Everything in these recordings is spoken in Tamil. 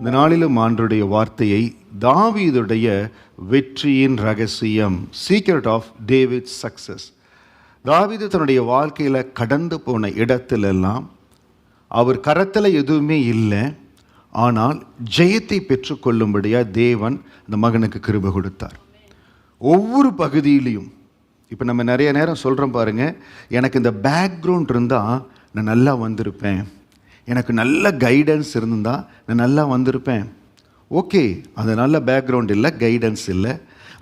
இந்த நாளிலும் ஆண்டவருடைய வார்த்தையை தாவீதுடைய வெற்றியின் ரகசியம், சீக்ரெட் ஆஃப் டேவிட்ஸ் சக்சஸ். தாவீது தன்னுடைய வாழ்க்கையில் கடந்து போன இடத்திலெல்லாம் அவர் கரத்தில் எதுவுமே இல்லை, ஆனால் ஜெயத்தை பெற்றுக்கொள்ளும்படியாக தேவன் அந்த மகனுக்கு கிருபை கொடுத்தார். ஒவ்வொரு பகுதியிலையும் இப்போ நம்ம நிறைய நேரம் சொல்கிறோம் பாருங்கள், எனக்கு இந்த பேக்ரவுண்ட் இருந்தால் நான் நல்லா வந்திருப்பேன், எனக்கு நல்ல கைடன்ஸ் இருந்தால் நான் நல்லா வந்திருப்பேன். ஓகே, அது நல்ல பேக்ரவுண்ட் இல்லை, கைடன்ஸ் இல்லை.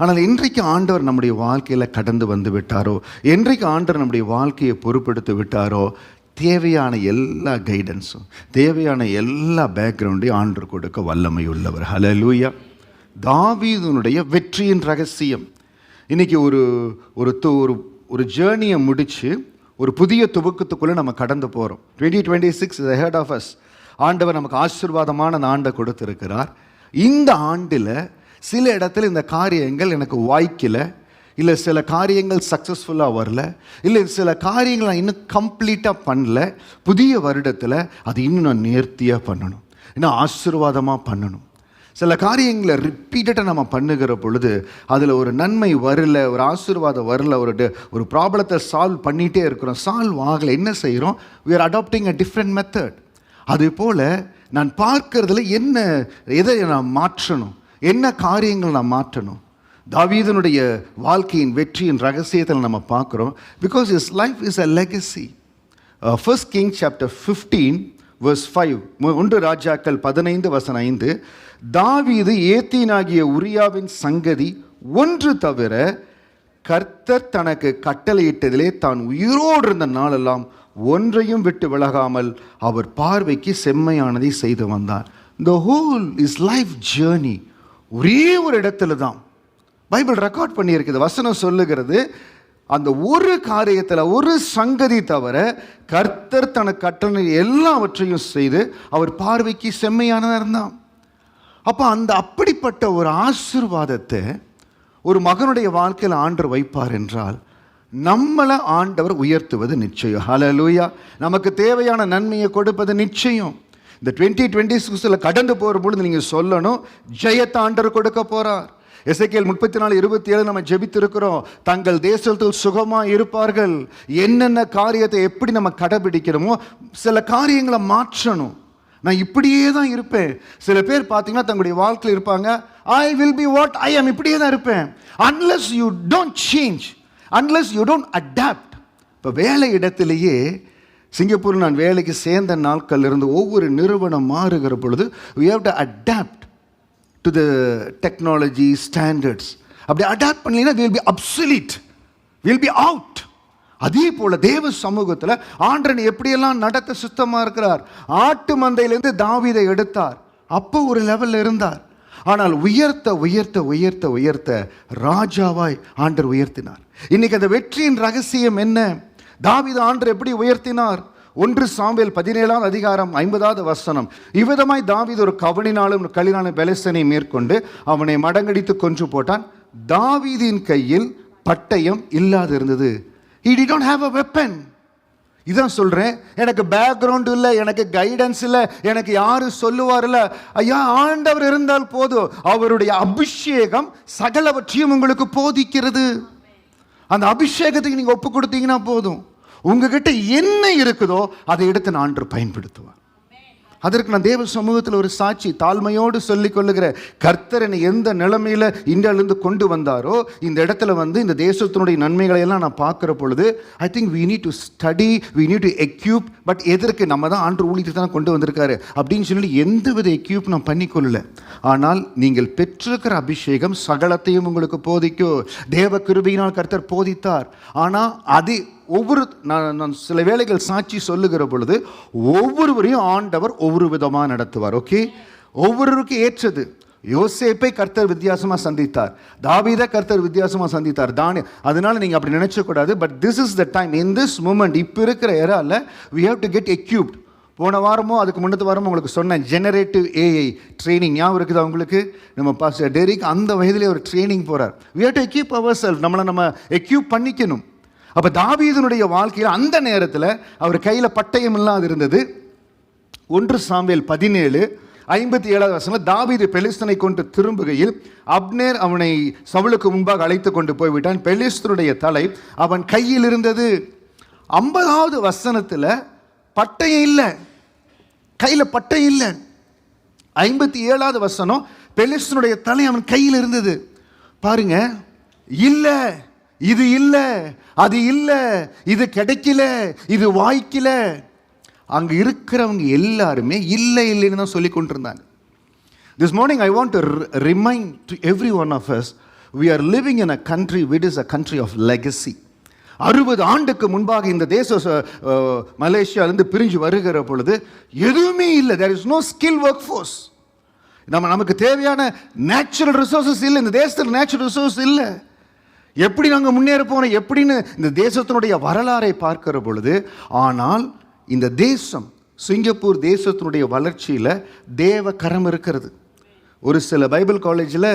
ஆனால் இன்றைக்கு ஆண்டவர் நம்முடைய வாழ்க்கையில் கடந்து வந்து விட்டாரோ, என்றைக்கு ஆண்டவர் நம்முடைய வாழ்க்கையை பொறுப்பெடுத்து விட்டாரோ, தேவையான எல்லா கைடன்ஸும் தேவையான எல்லா பேக்ரவுண்டையும் ஆண்டவர் கொடுக்க வல்லமை உள்ளவர். ஹல்லேலூயா. தாவீதுனுடைய வெற்றியின் ரகசியம். இன்றைக்கி ஒரு ஜேர்னியை முடித்து ஒரு புதிய துவக்கத்துக்குள்ளே நம்ம கடந்து போகிறோம். 2026 is ahead of us. ஆண்டவர் நமக்கு ஆசீர்வாதமான அந்த ஆண்டை கொடுத்துருக்கிறார். இந்த ஆண்டில் சில இடத்துல இந்த காரியங்கள் எனக்கு வாய்க்கலை, இல்லை சில காரியங்கள் சக்ஸஸ்ஃபுல்லாக வரல, இல்லை சில காரியங்கள் நான் இன்னும் கம்ப்ளீட்டாக பண்ணல. புதிய வருடத்தில் அது இன்னும் நான் நேர்த்தியாக பண்ணணும், இன்னும் ஆசீர்வாதமாக பண்ணணும். சில காரியங்களை ரிப்பீட்டடாக நம்ம பண்ணுகிற பொழுது அதில் ஒரு நன்மை வரல, ஒரு ஆசீர்வாதம் வரல, ஒரு ப்ராப்ளத்தை சால்வ் பண்ணிகிட்டே இருக்கிறோம், சால்வ் ஆகலை. என்ன செய்கிறோம்? we are adopting a different method. அதே போல் நான் பார்க்கறதுல எதை நான் மாற்றணும், என்ன காரியங்கள் நான் மாற்றணும். தாவீதுனுடைய வாழ்க்கையின் வெற்றியின் ரகசியத்தில் நம்ம பார்க்குறோம். Because his life is a legacy. 1 Kings chapter 15 verse 5, 1 ராஜாக்கள் 15:5, தாவீது ஏத்தீனாகிய உரியாவின் சங்கதி ஒன்று தவிர கர்த்தர் தனக்கு கட்டளையிட்டதிலே தான் உயிரோடு இருந்த நாளெல்லாம் ஒன்றையும் விட்டு விலகாமல் அவர் பார்வைக்கு செம்மையானதை செய்து வந்தார். The whole is life journey ஒரே ஒரு இடத்துல தான் பைபிள் ரெக்கார்ட் பண்ணியிருக்குது. வசனம் சொல்லுகிறது, அந்த ஒரு காரியத்தில் ஒரு சங்கதி தவிர கர்த்தர் தனக்கு கட்டளை எல்லாவற்றையும் செய்து அவர் பார்வைக்கு செம்மையானதாக இருந்தான். அப்போ அப்படிப்பட்ட ஒரு ஆசீர்வாதத்தை ஒரு மகனுடைய வாழ்க்கையில் ஆண்டவர் வைப்பார் என்றால் நம்மளை ஆண்டவர் உயர்த்துவது நிச்சயம். ஹல்லேலூயா. நமக்கு தேவையான நன்மையை கொடுப்பது நிச்சயம். இந்த 2026 கடந்து போகிற பொழுது நீங்கள் சொல்லணும், ஜெயத்தை ஆண்டவர் கொடுக்க போகிறார். எசேக்கியேல் 34:27 நம்ம ஜெபித்திருக்கிறோம், தங்கள் தேசத்தில் சுகமாக இருப்பார்கள். என்னென்ன காரியத்தை எப்படி நம்ம கடைபிடிக்கிறோமோ சில காரியங்களை மாற்றணும். நான் இப்படியே தான் இருப்பேன். சில பேர் பார்த்தீங்கன்னா தங்களுடைய வாழ்க்கையில் இருப்பாங்க, I will be what I am, இப்படியே தான் இருப்பேன். Unless you don't change, unless you don't adapt. இப்போ வேலை இடத்திலேயே சிங்கப்பூரில் நான் வேலைக்கு சேர்ந்த நாட்கள் இருந்து ஒவ்வொரு நிறுவனம் மாறுகிற பொழுது we have to adapt to the technology standards. அப்படி அடாப்ட் பண்ணலைன்னா we will be obsolete, we will be out. அதே போல் தேவ சமூகத்தில் ஆண்டவன் எப்படியெல்லாம் நடத்த சுத்தமாக இருக்கிறார். ஆட்டு மந்தையிலேருந்து தாவீதை எடுத்தார், அப்போ ஒரு லெவலில் இருந்தார். ஆனால் உயர்த்த உயர்த்த உயர்த்த உயர்த்த ராஜாவாய் ஆண்டவர் உயர்த்தினார். இன்னைக்கு அந்த வெற்றியின் ரகசியம் என்ன? தாவீது ஆண்டவர் எப்படி உயர்த்தினார்? 1 சாமுவேல் 17:50 இவ்விதமாய் தாவீது ஒரு கவணினாலும் களினாலும் பெலிஸ்தனை மேற்கொண்டு அவனை மடங்கடித்து கொன்று போட்டான். தாவீதின் கையில் பட்டயம் இல்லாது இருந்தது. He did not have a weapon. இதான் சொல்கிறேன், எனக்கு பேக்ரவுண்ட் இல்லை, எனக்கு கைடன்ஸ் இல்லை, எனக்கு யாரு சொல்லுவார் இல்லை. ஐயா, ஆண்டவர் இருந்தால் போதும். அவருடைய அபிஷேகம் சகலவற்றையும் உங்களுக்கு போதிக்கிறது. அந்த அபிஷேகத்துக்கு நீங்கள் ஒப்பு கொடுத்தீங்கன்னா போதும். உங்ககிட்ட என்ன இருக்குதோ அதை எடுத்து நான் ஆண்டவர் பயன்படுத்துவார். அதற்கு நான் தேவ சமூகத்தில் ஒரு சாட்சி தாழ்மையோடு சொல்லிக் கொள்ளுகிற, கர்த்தர் என்னை எந்த நிலைமையில் இந்தியாவிலிருந்து கொண்டு வந்தாரோ இந்த இடத்துல இந்த தேசத்தினுடைய நன்மைகளை எல்லாம் நான் பார்க்குற பொழுது I think we need to study, we need to equip. But எதற்கு? நம்ம தான் ஆண்டு ஊழியத்தை தான் கொண்டு வந்திருக்காரு அப்படின்னு சொல்லி எந்தவித எக்யூப் நான் பண்ணிக்கொள்ளல. ஆனால் நீங்கள் பெற்றிருக்கிற அபிஷேகம் சகலத்தையும் உங்களுக்கு போதிக்கும். தேவ கிருபையினால் கர்த்தர் போதித்தார். ஆனால் அது நான் சில வேளைகள் சாட்சி சொல்லுகிற பொழுது ஒவ்வொருவரையும் ஆண்டவர் ஒவ்வொரு விதமாக நடத்துவார். ஓகே, ஒவ்வொருவருக்கும் ஏற்றது. யோசேப்பை கர்த்தர் வித்தியாசமாக சந்தித்தார், தாவீதை கர்த்தர் வித்தியாசமாக சந்தித்தார். அதனால நீங்கள் அப்படி நினைச்சக்கூடாது. But this is the time, in this moment, இப்போ இருக்கிற ஏரால we have to get equipped. போன வாரமோ அதுக்கு முன்னத்து வாரமோ உங்களுக்கு சொன்னேன், ஜெனரேட்டிவ் ஏஐ ட்ரைனிங் ஞாபகம் இருக்குது அவங்களுக்கு? நம்ம பாஸ்டர் டெரிக் அந்த வயதிலே ஒரு ட்ரைனிங் போகிறார். we have to equip ourselves. நம்ம எக்யூப் பண்ணிக்கணும். அப்போ தாவீதுனுடைய வாழ்க்கையில் அந்த நேரத்தில் அவர் கையில் பட்டயம் இல்லாது இருந்தது. 1 சாமுவேல் 17 57வது வசனம், தாவீது பெலிஸ்தனை கொண்டு திரும்புகையில் அப்னேர் அவனை சவுலுக்கு முன்பாக அழைத்து கொண்டு போய்விட்டான். பெலிஸ்தனுடைய தலை அவன் கையில் இருந்தது. 50வது வசனத்தில் பட்டயம் இல்லை, கையில் பட்டயம் இல்லை. 57வது வசனம், பெலிஸ்தனுடைய தலை அவன் கையில் இருந்தது. பாருங்க, இல்லை, இது இல்லை, அது இல்லை, இது கிடைக்கல, இது வாய்க்கல. அங்கே இருக்கிறவங்க எல்லாருமே இல்லை இல்லைன்னு தான் சொல்லி கொண்டிருந்தாங்க. This morning I want to remind to every one of us, we are living in a country which is a country of legacy. 60 ஆண்டுக்கு முன்பாக இந்த தேசம் மலேசியாவிலிருந்து பிரிஞ்சு வருகிற பொழுது எதுவுமே இல்லை. there is no skill workforce. நமக்கு தேவையான நேச்சுரல் ரிசோர்ஸஸ் இல்லை. இந்த தேசத்தில் நேச்சுரல் ரிசோர்ஸ் இல்லை. எப்படி நாங்கள் முன்னேற போனோம் எப்படின்னு இந்த தேசத்தினுடைய வரலாறை பார்க்கிற பொழுது, ஆனால் இந்த தேசம், சிங்கப்பூர் தேசத்தினுடைய வளர்ச்சியில் தேவ கரம் இருக்கிறது. ஒரு சில பைபிள் காலேஜில்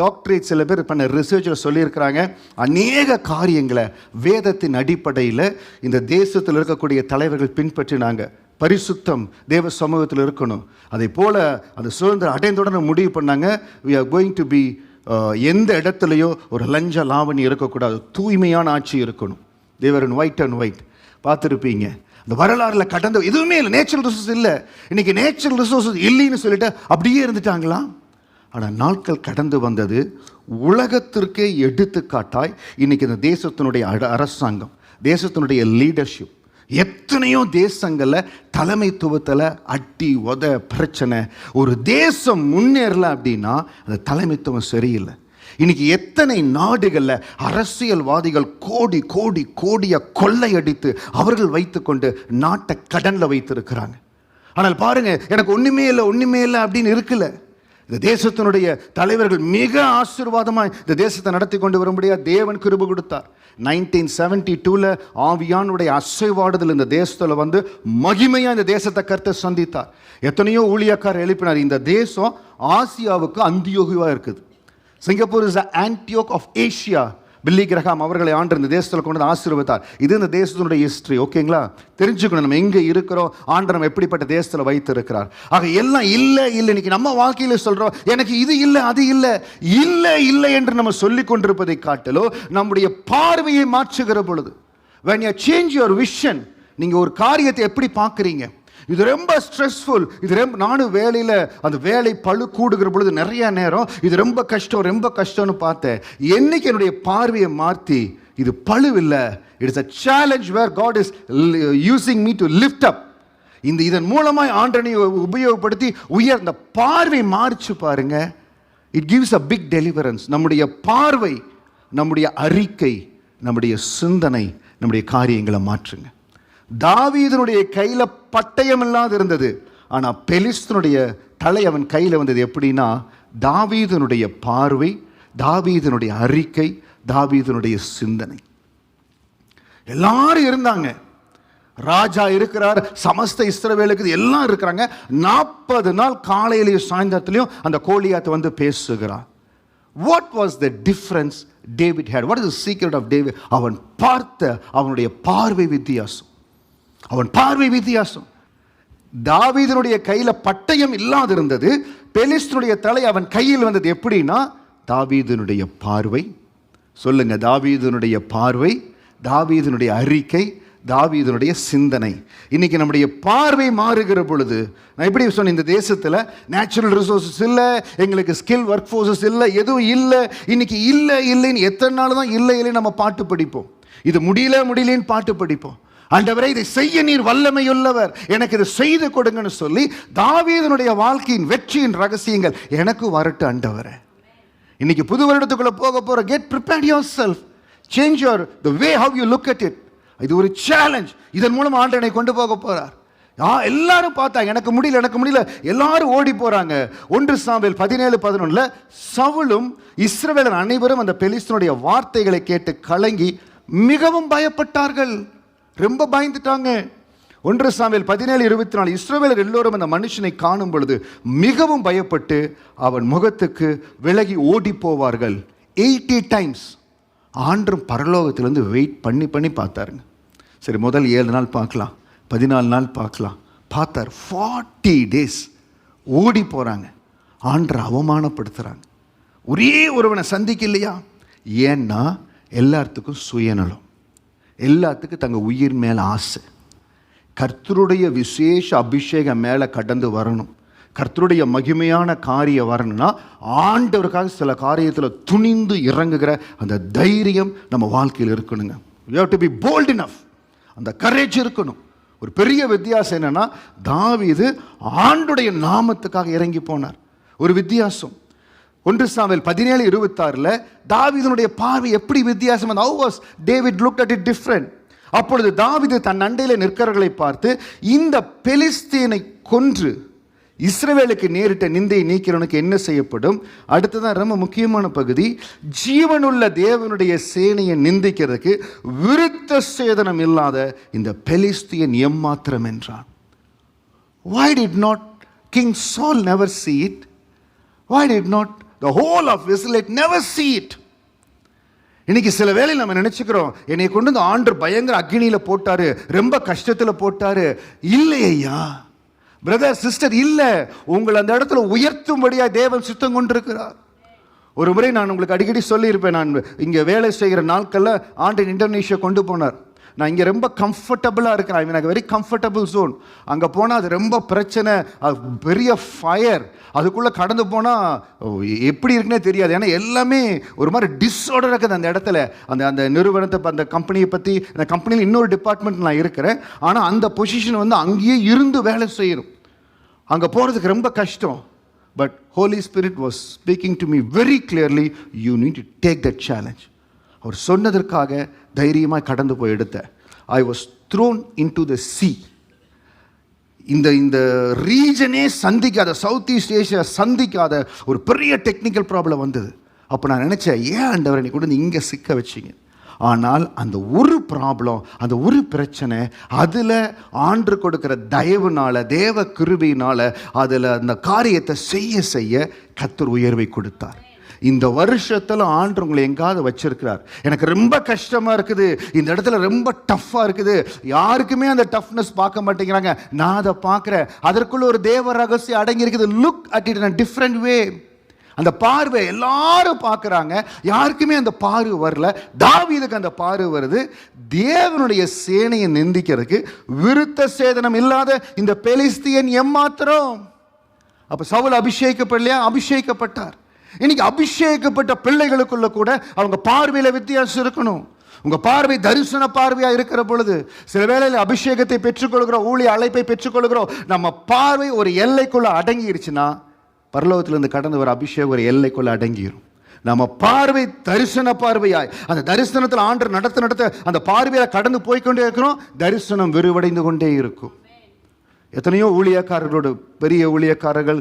டாக்டரேட் சில பேர் பண்ண ரிசர்ச்சில் சொல்லியிருக்கிறாங்க, அநேக காரியங்களை வேதத்தின் அடிப்படையில் இந்த தேசத்தில் இருக்கக்கூடிய தலைவர்கள் பின்பற்றினாங்க. பரிசுத்தம் தேவ சமூகத்தில் இருக்கணும். அதை போல் அந்த சுதந்திரம் அடைந்துடன் முடிவு பண்ணாங்க, we are going to be எந்த இடத்துலையோ ஒரு லஞ்ச லாவணி இருக்கக்கூடாது, தூய்மையான ஆட்சி இருக்கணும். தேவர் இன் ஒயிட் அண்ட் ஒயிட் பார்த்துருப்பீங்க. இந்த வரலாறில் கடந்த எதுவுமே இல்லை, நேச்சுரல் ரிசோர்ஸஸ் இல்லை. இன்னைக்கு நேச்சுரல் ரிசோர்ஸஸ் இல்லைன்னு சொல்லிட்டு அப்படியே இருந்துட்டாங்களா? ஆனால் நாட்கள் கடந்து வந்தது. உலகத்திற்கே எடுத்துக்காட்டாய் இன்னைக்கு இந்த தேசத்தினுடைய அரசாங்கம், தேசத்தினுடைய லீடர்ஷிப், எத்தனையோ தேசங்களில் தலைமைத்துவத்தில் அடி உத பிரச்சனை. ஒரு தேசம் முன்னேறல அப்படின்னா அந்த தலைமைத்துவம் சரியில்லை. இன்னைக்கு எத்தனை நாடுகளில் அரசியல்வாதிகள் கோடி கோடி கோடியை கொள்ளையடித்து அவர்கள் வைத்துக்கொண்டு நாட்டை கடனில் வைத்திருக்கிறாங்க. ஆனால் பாருங்க, எனக்கு ஒன்றுமே இல்லை அப்படின்னு இருக்குல்ல. இந்த தேசத்தினுடைய தலைவர்கள் மிக ஆசீர்வாதமாக இந்த தேசத்தை நடத்தி கொண்டு வரும்படியாக தேவன் கிருபை கொடுத்தார். 1972 ஆவியானுடைய அசைவாடுதல் இந்த தேசத்தில் வந்து மகிமையாக இந்த தேசத்தை கர்த்தர் சந்தித்தார். எத்தனையோ ஊழியக்காரர் எழுப்பினார். இந்த தேசம் ஆசியாவுக்கு அந்தியோகியாக இருக்குது. Singapore is the Antioch of Asia. Billy Graham அவர்களை ஆண்டு இந்த தேசத்தில் கொண்டு வந்து ஆசீர்வதித்தார். இது இந்த தேசத்தினுடைய ஹிஸ்ட்ரி. ஓகேங்களா? தெரிஞ்சுக்கணும் நம்ம எங்கே இருக்கிறோம், ஆண்டு நம்ம எப்படிப்பட்ட தேசத்தில் வைத்து இருக்கிறார். ஆக எல்லாம் இல்லை இன்னைக்கு நம்ம வாழ்க்கையில் சொல்கிறோம், எனக்கு இது இல்லை அது இல்லை என்று நம்ம சொல்லி கொண்டிருப்பதை காட்டிலோ நம்முடைய பார்வையை மாற்றுகிற பொழுது, when you change your vision, நீங்கள் ஒரு காரியத்தை எப்படி பார்க்குறீங்க, இது ரொம்ப ஸ்ட்ரெஸ்ஃபுல், இது ரொம்ப, நானும் வேலையில் அந்த வேலை பழு கூடுகிற பொழுது நிறைய நேரம் இது ரொம்ப கஷ்டம்னு பார்த்தேன். என்னைக்கு என்னுடைய பார்வையை மாற்றி இது பழு இல்லை, it's a challenge where God is using me to lift up. இதன் மூலமாக ஆண்டனை உபயோகப்படுத்தி உயர்ந்த பார்வை மாறிச்சு பாருங்க. It gives a big deliverance. நம்முடைய பார்வை, நம்முடைய அறிக்கை, நம்முடைய சிந்தனை, நம்முடைய காரியங்களை மாற்றுங்க. தாவீதனுடைய கையில் பட்டயம் இல்லாது இருந்தது, ஆனால் பெலிஸ்தனுடைய தலை அவன் கையில் வந்தது. எப்படின்னா, தாவீதனுடைய பார்வை, தாவீதனுடைய அறிக்கை, தாவீதனுடைய சிந்தனை. எல்லாரும் இருந்தாங்க. ராஜா இருக்கிறார், சமஸ்த இஸ்ரவேலுக்கு எல்லாம் இருக்கிறாங்க. 40 நாள் காலையிலையும் சாயந்தரத்திலையும் அந்த கோலியாத் வந்து பேசுகிறார். What was the difference David had? What is the secret of David? அவன் பார்த்த அவனுடைய பார்வை வித்தியாசம். தாவீதனுடைய கையில் பட்டயம் இல்லாது இருந்தது, பெலிஸ்தனுடைய தலை அவன் கையில் வந்தது. எப்படின்னா, தாவீதனுடைய பார்வை. சொல்லுங்க, தாவீதனுடைய பார்வை, தாவீதனுடைய அறிக்கை, தாவீதனுடைய சிந்தனை. இன்னைக்கு நம்முடைய பார்வை மாறுகிற பொழுது, நான் எப்படி சொன்னேன், இந்த தேசத்தில் நேச்சுரல் ரிசோர்ஸஸ் இல்லை, எங்களுக்கு ஸ்கில் ஒர்க் ஃபோர்ஸஸ் இல்லை, எதுவும் இல்லை. இன்னைக்கு இல்லைன்னு எத்தனை நாள் தான் இல்லை நம்ம பாட்டு படிப்போம். இது முடியலன்னு பாட்டு படிப்போம். ஆண்டவரே, இதை செய்ய நீர் வல்லமையுள்ளவர், எனக்கு இதை செய்து கொடுங்கன்னு சொல்லி தாவீதனுடைய வாழ்க்கையின் வெற்றியின் ரகசியங்கள் எனக்கு வரட்டு ஆண்டவரே. இன்னைக்கு புது வருடத்துக்குள்ள போக போற, get prepared yourself, change your the way how you look at it. இது ஒரு சேலஞ்ச். இதன் மூலம் ஆண்டவனை கொண்டு போக போறார். எல்லாரும் பார்த்தாங்க, எனக்கு முடியல, எல்லாரும் ஓடி போறாங்க. 1 சாமுவேல் 17:11 சவுலும் இஸ்ரவேலர் அனைவரும் அந்த பெலிஸ்தனுடைய வார்த்தைகளை கேட்டு கலங்கி மிகவும் பயப்பட்டார்கள். ரொம்ப பயந்துட்டாங்க. 1 சாமுவேல் 17:24 இஸ்ரவேலர் எல்லோரும் அந்த மனுஷனை காணும் பொழுது மிகவும் பயப்பட்டு அவன் முகத்துக்கு விலகி ஓடி போவார்கள். 80 டைம்ஸ் ஆண்டும் பரலோகத்திலிருந்து வெயிட் பண்ணி பார்த்தாருங்க. சரி, முதல் 7 நாள் பார்க்கலாம், 14 நாள் பார்க்கலாம். பார்த்தார். 40 days ஓடி போகிறாங்க, ஆண்டரை அவமானப்படுத்துகிறாங்க. ஒரே ஒருவனை சந்திக்கலையா? ஏன்னா எல்லாத்துக்கும் சுயநலம், எல்லாத்துக்கும் தங்க உயிர் மேலே ஆசை. கர்த்தருடைய விசேஷ அபிஷேகம் மேலே கடந்து வரணும், கர்த்தருடைய மகிமையான காரியம் வரணும்னா ஆண்டவருக்காக சில காரியத்தில் துணிந்து இறங்குகிற அந்த தைரியம் நம்ம வாழ்க்கையில் இருக்கணுங்க. We have to be bold enough. அந்த கரேஜ் இருக்கணும். ஒரு பெரிய வித்தியாசம் என்னன்னா, தாவீது ஆண்டுடைய நாமத்துக்காக இறங்கி போனார். ஒரு வித்தியாசம். 1 சாமுவேல் 17:26 தாவீதுனுடைய பார்வை எப்படி வித்தியாசம்? How was David looked at it different? அப்பொழுது தாவீது தன் அண்டையில் நிற்கிறவர்களை பார்த்து, இந்த பெலிஸ்தீனை கொன்று இஸ்ரவேலுக்கு நேரிட்ட நிந்தையை நீக்கிறவனுக்கு என்ன செய்யப்படும்? அடுத்ததான் ரொம்ப முக்கியமான பகுதி, ஜீவனுள்ள தேவனுடைய சேனையை நிந்திக்கிறதுக்கு விருத்த சேதனம் இல்லாத இந்த பெலிஸ்தியன் எம்மாத்திரம் என்றான். Why did not King Saul never see it? Why did not the whole of Israel never see it? இன்னைக்கு சில வேளையில் நம்ம நினைச்சுக்கிறோம், என்னை கொண்டு வந்து ஆண்டவர் பயங்கர அக்னியில போட்டாரு, ரொம்ப கஷ்டத்தில் போட்டாரு. இல்லையா பிரதர் சிஸ்டர், இல்லை, உங்களை அந்த இடத்துல உயர்த்தும்படியா தேவன் சித்தம் கொண்டிருக்கிறார். ஒரு முறை நான் உங்களுக்கு அடிக்கடி சொல்லியிருப்பேன், நான் இங்கே வேலை செய்கிற நாட்களில் ஆண்டு இந்தோனேஷியா கொண்டு போனார். நான் இங்கே ரொம்ப கம்ஃபர்டபுளாக இருக்கிறேன், எனக்கு வெரி கம்ஃபர்டபுள் ஜோன். அங்கே போனால் அது ரொம்ப பிரச்சனை, பெரிய ஃபயர், அதுக்குள்ளே கடந்து போனால் எப்படி இருக்குன்னே தெரியாது. ஏன்னா எல்லாமே ஒரு மாதிரி டிஸார்டர் இருக்குது அந்த இடத்துல. அந்த நிறுவனத்தை, அந்த கம்பெனியை பற்றி, அந்த கம்பெனியில் இன்னொரு டிபார்ட்மெண்ட் நான் இருக்கிறேன், ஆனால் அந்த பொசிஷன் வந்து அங்கேயே இருந்து வேலை செய்யணும். அங்கே போகிறதுக்கு ரொம்ப கஷ்டம். But Holy Spirit was speaking to me very clearly, you need to take that challenge. அவர் சொன்னதற்காக தைரியமாக கடந்து போய் எடுத்தேன். I was thrown into the sea. இந்த ரீஜனே சந்திக்காத, சவுத் ஈஸ்ட் ஏஷியா சந்திக்காத ஒரு பெரிய டெக்னிக்கல் ப்ராப்ளம் வந்தது. அப்போ நான் நினச்சேன், ஏன் ஆண்டவர் என்னை கொண்டு இங்கே சிக்க வச்சிங்க? ஆனால் அந்த ஒரு ப்ராப்ளம், அந்த ஒரு பிரச்சனை, அதில் ஆண்டு கொடுக்குற தயவுனால, தேவ கிருபையினால் அதில் அந்த காரியத்தை செய்ய செய்ய கர்த்தர் உயர்வை கொடுத்தார். இந்த வருஷத்தில் ஆண்டு உங்களை எங்காவது வச்சிருக்கிறார். எனக்கு ரொம்ப கஷ்டமாக இருக்குது, இந்த இடத்துல ரொம்ப டஃப்பாக இருக்குது, யாருக்குமே அந்த டஃப்னஸ் பார்க்க மாட்டேங்கிறாங்க, நான் அதை பார்க்குறேன். அதற்குள்ள ஒரு தேவ ரகசியம் அடங்கி இருக்குது. Look at it in a different way. அந்த பார்வை எல்லாரும் பார்க்குறாங்க, யாருக்குமே அந்த பார்வை வரல. தாவீதுக்கு அந்த பார்வை வருது. தேவனுடைய சேனையை நிந்திக்கிறதுக்கு விருத்த சேதனம் இல்லாத இந்த பெலிஸ்தியன் எம்மாத்திரம். அப்போ சவுல் அபிஷேகப்படலையா? அபிஷேகப்பட்டார். இன்னைக்கு அபிஷேகப்பட்ட பிள்ளைகளுக்குள்ள கூட அவங்க பார்வையில் வித்தியாசம் இருக்கணும். உங்க பார்வை தரிசன பார்வையா இருக்கிற பொழுது, சில வேளையில் அபிஷேகத்தை பெற்றுக்கொள்கிறோம், ஊழிய அழைப்பை பெற்றுக்கொள்கிறோம், நம்ம பார்வை ஒரு எல்லைக்குள்ள அடங்கிருச்சுன்னா பரலோகத்திலிருந்து கடந்து வர அபிஷேகம் ஒரு எல்லைக்குள்ள அடங்கிடும். நம்ம பார்வை தரிசன பார்வையாய், அந்த தரிசனத்தில் ஆண்டவர் நடத்த அந்த பார்வையில கடந்து போய்கொண்டே இருக்கிறோம், தரிசனம் விரிவடைந்து கொண்டே இருக்கும். எத்தனையோ ஊழியக்காரர்களோடு, பெரிய ஊழியக்காரர்கள்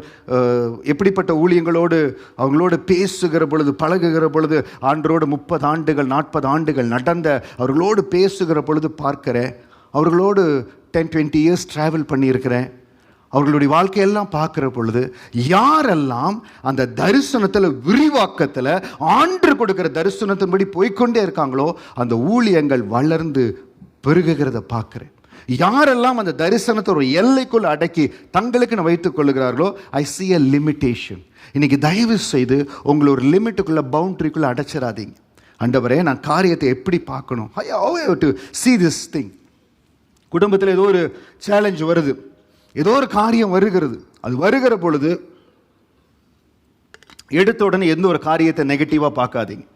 எப்படிப்பட்ட ஊழியங்களோடு அவங்களோடு பேசுகிற பொழுது, பழகுகிற பொழுது, ஆண்டரோடு 30 ஆண்டுகள் 40 ஆண்டுகள் நடந்த அவர்களோடு பேசுகிற பொழுது பார்க்கிறேன். அவர்களோடு 10-20 இயர்ஸ் ட்ராவல் பண்ணியிருக்கிறேன். அவர்களுடைய வாழ்க்கையெல்லாம் பார்க்குற பொழுது யாரெல்லாம் அந்த தரிசனத்தில், விரிவாக்கத்தில், ஆண்டு கொடுக்குற தரிசனத்தின்படி போய்கொண்டே இருக்காங்களோ அந்த ஊழியங்கள் வளர்ந்து பெருகுகிறத பார்க்குறேன். யாரெல்லாம் அந்த தரிசனத்தை ஒரு எல்லைக்குள்ள அடக்கி தங்களுக்குன்னு வைத்துக் கொள்ளுகிறார்களோ, ஐ see a limitation. இன்னைக்கு தயவு செய்து உங்களை ஒரு லிமிட்டுக்குள்ள, பவுண்டரிக்குள்ள அடைச்சிடாதீங்க. ஆண்டவரே, நான் காரியத்தை எப்படி பார்க்கணும்? I have to see this thing. குடும்பத்தில் ஏதோ ஒரு சேலஞ்ச் வருது, ஏதோ ஒரு காரியம் வருகிறது. அது வருகிற பொழுது எடுத்த உடனே எந்த ஒரு காரியத்தை நெகட்டிவாக பார்க்காதீங்க.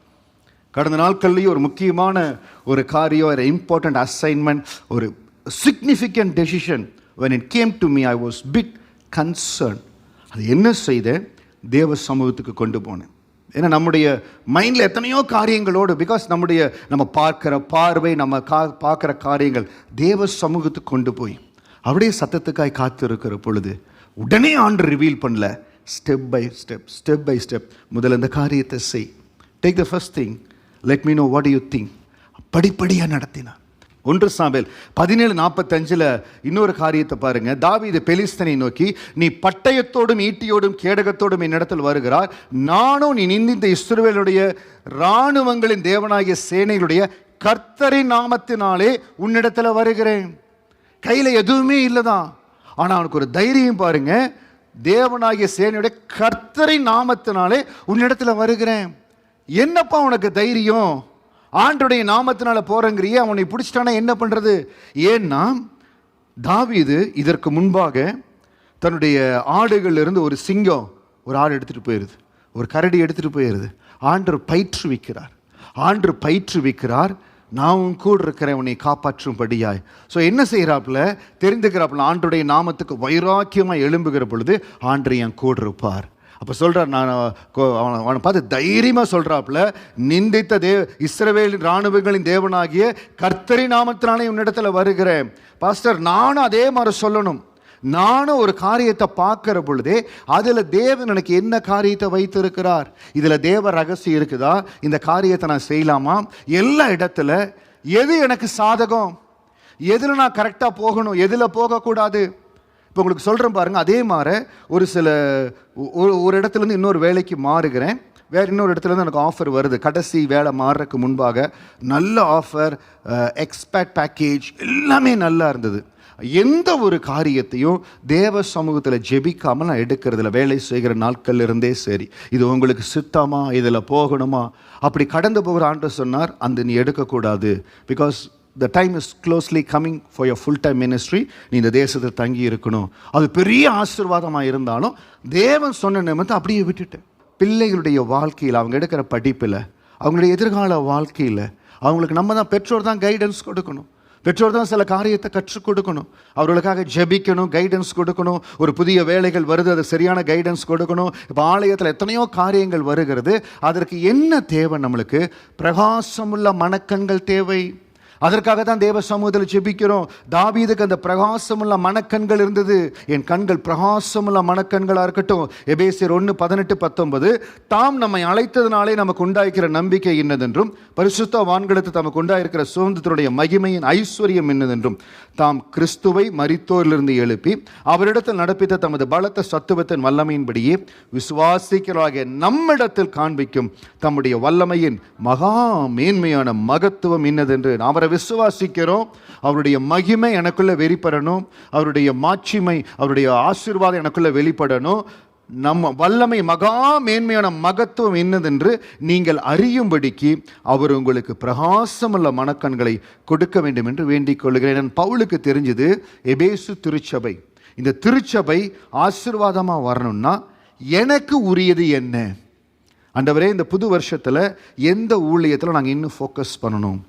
கடந்த நாட்கள்லேயும் ஒரு முக்கியமான ஒரு காரியம், ஒரு இம்பார்ட்டன்ட் அசைன்மெண்ட், ஒரு significant decision, when it came to me I was bit concerned. அது என்ன செய்தேன்? தேவ சமூகத்துக்கு கொண்டு போனேன். ஏன்னா நம்முடைய மைண்டில் எத்தனையோ காரியங்களோடு, பிகாஸ் நம்ம பார்க்குற பார்வை, நம்ம பார்க்குற காரியங்கள் தேவ சமூகத்துக்கு கொண்டு போய் அப்படியே சத்தத்துக்காய் காத்து இருக்கிற பொழுது உடனே ஆண்டு ரிவீல் பண்ணல. ஸ்டெப் பை ஸ்டெப் முதல்ல இந்த காரியத்தை செய். Take the first thing, let me know what you think. படிப்படியாக நடத்தினார். 1 சாமுவேல் 17:45 இன்னொரு காரியத்தை பாருங்க. தாவீது பெலிஸ்தனை நோக்கி, நீ பட்டயத்தோடும் ஈட்டியோடும் கேடகத்தோடும் என்னிடத்தில் வருகிறார், நானும் நீ நிந்தித்த இஸ்ரவேலுடைய இராணுவங்களின் தேவனாகிய சேனைகளுடைய கர்த்தரின் நாமத்தினாலே உன்னிடத்தில் வருகிறேன். கையில் எதுவுமே இல்லைதான், ஆனால் அவனுக்கு ஒரு தைரியம் பாருங்க. தேவனாகிய சேனையுடைய கர்த்தரின் நாமத்தினாலே உன்னிடத்துல வருகிறேன். என்னப்பா உனக்கு தைரியம்? ஆண்டுடைய நாமத்தினால போறங்கிறியே, அவனை பிடிச்சிட்டானா என்ன பண்றது? ஏன்னா தாவீது இதற்கு முன்பாக தன்னுடைய ஆடுகள் இருந்து ஒரு சிங்கம் ஒரு ஆடு எடுத்துட்டு போயிருது, ஒரு கரடி எடுத்துட்டு போயிருது. ஆண்டவர் பயிற்றுவிக்கிறார், நான் உன் கூட இருக்கிறேன் உன்னை காப்பாற்றும்படியாய். ஸோ என்ன செய்கிறாப்புல தெரிந்துக்கிறாப்புல, ஆண்டுடைய நாமத்துக்கு வைராக்கியமாக எழும்புகிற பொழுது ஆண்டு என் கூட இருப்பார். அப்போ சொல்கிறார், நான் அவனை பார்த்து தைரியமாக சொல்கிறாப்புல, நிந்தித்த இஸ்ரவேலின் இராணுவங்களின் தேவனாகிய கர்த்தரின் நாமத்தினாலே உன்னிடத்தில் வருகிறேன். பாஸ்டர், நானும் அதே மாதிரி சொல்லணும். நானும் ஒரு காரியத்தை பார்க்கிற பொழுதே அதில் தேவன் எனக்கு என்ன காரியத்தை வைத்திருக்கிறார், இதில் தேவ ரகசியம் இருக்குதா, இந்த காரியத்தை நான் செய்யலாமா, எல்லா இடத்துல எது எனக்கு சாதகம், எதில் நான் கரெக்டாக போகணும், எதில் போகக்கூடாது. இப்போ உங்களுக்கு சொல்கிறேன் பாருங்கள். அதே மாதிரி ஒரு இடத்துலேருந்து இன்னொரு வேலைக்கு மாறுகிறேன், வேறு இன்னொரு இடத்துலேருந்து எனக்கு ஆஃபர் வருது. கடைசி வேலை மாறுறதுக்கு முன்பாக நல்ல ஆஃபர், எக்ஸ்பேட் பேக்கேஜ் எல்லாமே நல்லா இருந்தது. எந்த ஒரு காரியத்தையும் தேவ சமூகத்தில் ஜெபிக்காமல் நான் எடுக்கிறதில்ல. வேலை செய்கிற நாட்கள் இருந்தே சரி, இது உங்களுக்கு சித்தமா, இதில் போகணுமா, அப்படி கடந்து போகிற ஆண்டவர் சொன்னார், அந்த நீ எடுக்கக்கூடாது. Because the time is closely coming for your full time ministry. நீ இந்த தேசத்தில் தங்கி இருக்கணும். அது பெரிய ஆசீர்வாதமாக இருந்தாலும் தேவன் சொன்ன நிமித்தம் அப்படியே விட்டுட்டேன். பிள்ளைகளுடைய வாழ்க்கையில், அவங்க எடுக்கிற படிப்பில், அவங்களுடைய எதிர்கால வாழ்க்கையில் அவங்களுக்கு நம்ம தான் பெற்றோர் தான் கைடன்ஸ் கொடுக்கணும். பெற்றோர் தான் சில காரியத்தை கற்றுக் கொடுக்கணும், அவர்களுக்காக ஜெபிக்கணும், கைடன்ஸ் கொடுக்கணும். ஒரு புதிய வேலைகள் வருது, அது சரியான கைடன்ஸ் கொடுக்கணும். இப்போ ஆலயத்தில் எத்தனையோ காரியங்கள் வருகிறது, அதற்கு என்ன தேவை? நம்மளுக்கு பிரகாசமுள்ள மனக்கண்கள் தேவை. அதற்காக தான் தேவ சமூகத்தில் ஜெபிக்கிறோம். தாவீதுக்கு அந்த பிரகாசமுள்ள மனக்கண்கள் இருந்தது. என் கண்கள் பிரகாசமுள்ள மனக்கண்களாக இருக்கட்டும். எபேசியர் 1:18-19 தாம் நம்மை அழைத்ததினாலே நமக்கு உண்டாயிருக்கிற நம்பிக்கை என்னதென்றும், பரிசுத்தவான்களுக்கு தமக்கு உண்டாயிருக்கிற சுதந்திரத்துடைய மகிமையின் ஐஸ்வர்யம் என்னதென்றும், தாம் கிறிஸ்துவை மரித்தோரிலிருந்து எழுப்பி அவரிடத்தில் நடப்பித்த தமது பலத்த சத்துவத்தின் வல்லமையின்படியே விசுவாசிக்கிறவராகிய நம்மிடத்தில் காண்பிக்கும் தம்முடைய வல்லமையின் மகா மேன்மையான மகத்துவம் என்னதென்று அவரை விசுவாசிக்கிறோம். அவருடைய மகிமை எனக்குள்ள வெளிப்படணும், அவருடைய மாட்சிமை, அவருடைய ஆசீர்வாதம் எனக்குள்ள வெளிப்படணும். நம்ம வல்லமை மகா மேன்மையான மகத்துவம் என்னதென்று நீங்கள் அறியும்படிக்கு அவர் உங்களுக்கு பிரகாசமுள்ள மனக்கண்களை கொடுக்க வேண்டும் என்று வேண்டிக் கொள்கிறேன். பவுலுக்கு தெரிஞ்சது எபேசு திருச்சபை, இந்த திருச்சபை ஆசீர்வாதமாக வரணும்னா எனக்கு உரியது என்ன? ஆண்டவரே, இந்த புது வருஷத்தில் எந்த ஊழியத்தில் நாங்கள் இன்னும் ஃபோக்கஸ் பண்ணணும்,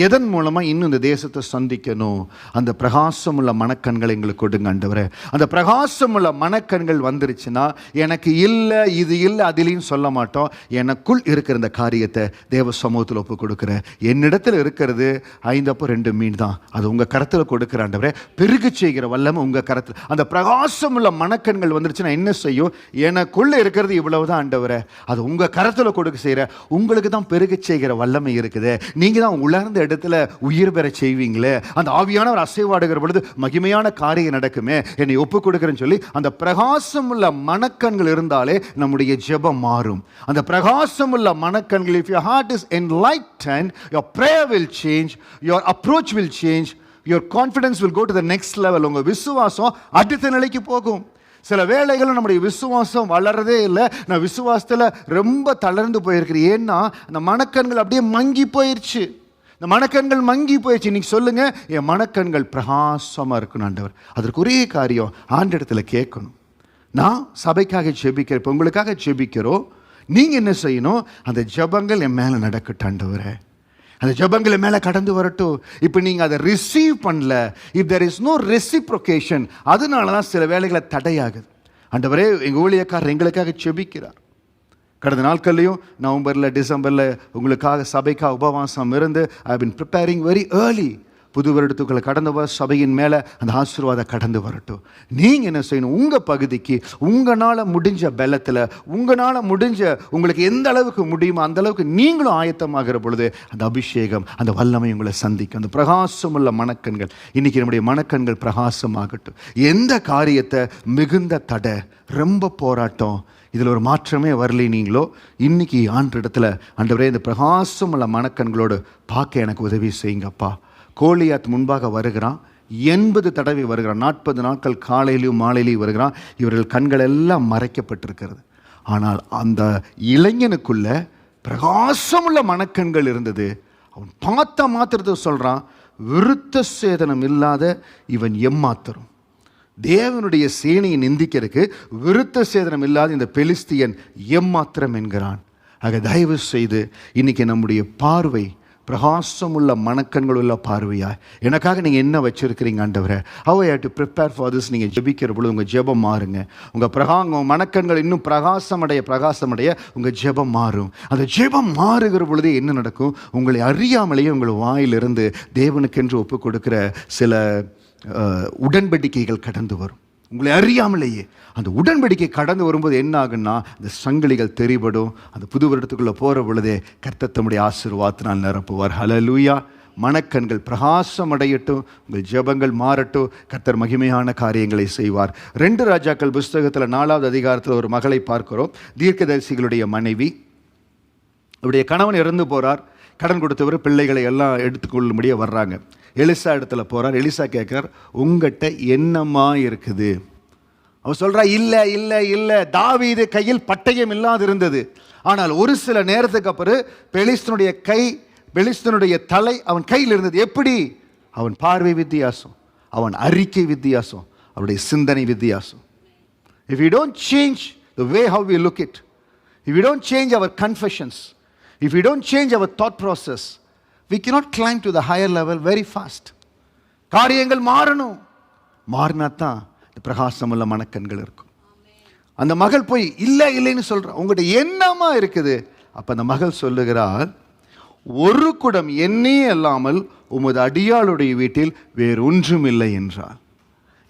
எதன் மூலமாக இன்னும் இந்த தேசத்தை சந்திக்கணும், அந்த பிரகாசமுள்ள மனக்கண்களை எங்களுக்கு கொடுங்க ஆண்டவரே. அந்த பிரகாசமுள்ள மனக்கண்கள் வந்துருச்சுன்னா எனக்கு இல்லை, இது இல்லை, அதிலையும் சொல்ல மாட்டோம். எனக்குள் இருக்கிற இந்த காரியத்தை தேவ சமூகத்தில் ஒப்பு கொடுக்குறேன். என்னிடத்தில் இருக்கிறது 5 அப்பம் 2 மீன் தான், அது உங்கள் கரத்தில் கொடுக்குற ஆண்டவரே. பெருகு செய்கிற வல்லமை உங்கள் கரத்தில். அந்த பிரகாசமுள்ள மனக்கண்கள் வந்துருச்சுன்னா என்ன செய்யும்? எனக்குள்ளே இருக்கிறது இவ்வளவு தான் ஆண்டவரே, அது உங்கள் கரத்தில் கொடுக்க செய்கிற. உங்களுக்கு தான் பெருகு செய்கிற வல்லமை இருக்குது. நீங்கள் தான் உலர்ந்த இடத்துல உயிர் பெற செய்வீங்களே, அந்த ஆவியானவர் அசைவாடுகிற பொழுது மகிமையான காரியம் நடக்குமே, என்னை ஒப்பு கொடுக்கிறேன்னு சொல்லி அந்த பிரகாசம் உள்ள மனக்கண்கள் இருந்தாலே நம்முடைய ஜெபம் மாறும். அந்த பிரகாசம் உள்ள மனக்கண்கள், if your heart is enlightened, your prayer will change, your approach will change, your confidence will go to the next level. உங்க விசுவாசம் அடுத்த நிலைக்கு போகும். சில வேளைகளும் நம்முடைய விசுவாசம் வளரதே இல்லை. நான் விசுவாசத்தில் ரொம்ப தளர்ந்து போயிருக்கிறேன். ஏன்னா அந்த மனக்கண்கள் அப்படியே மங்கி போயிடுச்சு. இந்த மனக்கண்கள் மங்கி போயிடுச்சு. இன்னைக்கு சொல்லுங்க, என் மனக்கண்கள் பிரகாசமாக இருக்கணும் ஆண்டவர். அதற்கு ஒரே காரியம், ஆண்டவரிடத்தில் கேட்கணும். நான் சபைக்காக ஜெபிக்கிறேன், இப்போ உங்களுக்காக ஜெபிக்கிறோம். நீங்கள் என்ன செய்யணும்? அந்த ஜெபங்கள் என் மேலே நடக்கட்டும் ஆண்டவரே, அந்த ஜெபங்கள் என் மேலே கடந்து வரட்டும். இப்போ நீங்கள் அதை ரிசீவ் பண்ணல, if there is no reciprocation, அதனால தான் சில வேலைகளை தடையாகுது. ஆண்டவரே, எங்கள் ஊழியக்காரர் எங்களுக்காக ஜெபிக்கிறார். கடந்த நாட்கள்லையும் நவம்பரில், டிசம்பரில் உங்களுக்காக சபைக்காக உபவாசம் இருந்து ஐ பின் ப்ரிப்பேரிங் வெரி ஏர்லி. புது வருடத்துக்குள்ள கடந்த சபையின் மேலே அந்த ஆசீர்வாதம் கடந்து வரட்டும். நீங்கள் என்ன செய்யணும்? உங்கள் பகுதிக்கு உங்களால் முடிஞ்ச பலத்தில், உங்களால் முடிஞ்ச உங்களுக்கு எந்த அளவுக்கு முடியுமோ அந்த அளவுக்கு நீங்களும் ஆயத்தமாகிற பொழுது அந்த அபிஷேகம், அந்த வல்லமை உங்களை சந்திக்கும். அந்த பிரகாசமுள்ள மனக்கண்கள், இன்றைக்கி நம்முடைய மனக்கண்கள் பிரகாசமாகட்டும். எந்த காரியத்தை மிகுந்த தடை, ரொம்ப போராட்டம், இதில் ஒரு மாற்றமே வரலை நீங்களோ, இன்றைக்கி ஆண்டவரிடத்தில் ஆண்டவரே இந்த பிரகாசமுள்ள மனக்கண்களோடு பார்க்க எனக்கு உதவி செய்யுங்கப்பா. கோலியாத் முன்பாக வருகிறான், 80 தடவை வருகிறான். 40 நாட்கள் காலையிலையும் மாலையிலையும் வருகிறான். இவர்கள் கண்கள் எல்லாம் மறைக்கப்பட்டிருக்கிறது. ஆனால் அந்த இளைஞனுக்குள்ள பிரகாசமுள்ள மனக்கண்கள் இருந்தது. அவன் பார்த்த மாத்திரத்தை சொல்கிறான், விருத்த சேதனம் இல்லாத இவன் எம்மாத்திரம். தேவனுடைய சேனையை நிந்திக்கிறதுக்கு விருத்த சேதனம் இல்லாத இந்த பெலிஸ்தியன் எம்மாத்திரம் என்கிறான். ஆக தயவு செய்து இன்னைக்கு நம்முடைய பார்வை பிரகாசமுள்ள மனக்கண்கள் உள்ள பார்வையா, எனக்காக நீங்கள் என்ன வச்சுருக்கிறீங்க ஆண்டவரே, how I have to prepare for this. நீங்கள் ஜெபிக்கிற பொழுது உங்கள் ஜெபம் மாறுங்க. உங்கள் மனக்கண்கள் இன்னும் பிரகாசமடைய உங்கள் ஜெபம் மாறும். அந்த ஜெபம் மாறுகிற பொழுது என்ன நடக்கும்? உங்களை அறியாமலேயே உங்கள் வாயிலிருந்து தேவனுக்கென்று ஒப்பு கொடுக்கிற சில உடன்படிக்கைகள் கடந்து வரும். உங்களை அறியாமலேயே அந்த உடன்படிக்கை கடந்து வரும்போது என்ன ஆகுன்னா, அந்த சங்கிலிகள் தெரிபடும். அந்த புது வருடத்துக்குள்ளே போகிற பொழுதே கர்த்தர் தம்முடைய ஆசீர்வாதத்தினால் நிரப்புவார். ஹல்லேலூயா. மனக்கண்கள் பிரகாசம் அடையட்டும், உங்கள் ஜெபங்கள் மாறட்டும், கர்த்தர் மகிமையான காரியங்களை செய்வார். 2 ராஜாக்கள் புஸ்தகத்தில் 4வது அதிகாரத்தில் ஒரு மகளை பார்க்கிறோம். தீர்க்கதரிசிகளுடைய மனைவி. அவருடைய கணவன் இறந்து போகிறார். கடன் கொடுத்தவர் பிள்ளைகளை எல்லாம் எடுத்துக்கொள்ளும்படியே வர்றாங்க. எலிசா இடத்துல போகிறார். எலிசா கேட்குறார், உங்கள்கிட்ட என்னம்மா இருக்குது? அவர் சொல்கிறா, இல்லை இல்லை இல்லை, தாவீது கையில் பட்டயம் இல்லாது இருந்தது. ஆனால் ஒரு சில நேரத்துக்கு அப்புறம் பெலிஸ்தனுடைய தலை அவன் கையில் இருந்தது. எப்படி? அவன் பார்வை வித்தியாசம், அவன் அறிக்கை வித்தியாசம், அவருடைய சிந்தனை வித்தியாசம். If we don't change the way how we look it, if we don't change our confessions, if we don't change our thought process, we cannot climb to the higher level very fast. காரியங்கள் மாறணும். மாறினாத்தான் பிரகாசமுள்ள மனக்கண்கள் இருக்கும். அந்த மகள் போய் இல்லை இல்லைன்னு சொல்கிறான், உங்கள்கிட்ட என்னமா இருக்குது? அப்போ அந்த மகள் சொல்லுகிறாள், ஒரு குடம் எண்ணெயே அல்லாமல் உமது அடியாளுடைய வீட்டில் வேறு ஒன்றும் இல்லை என்றாள்.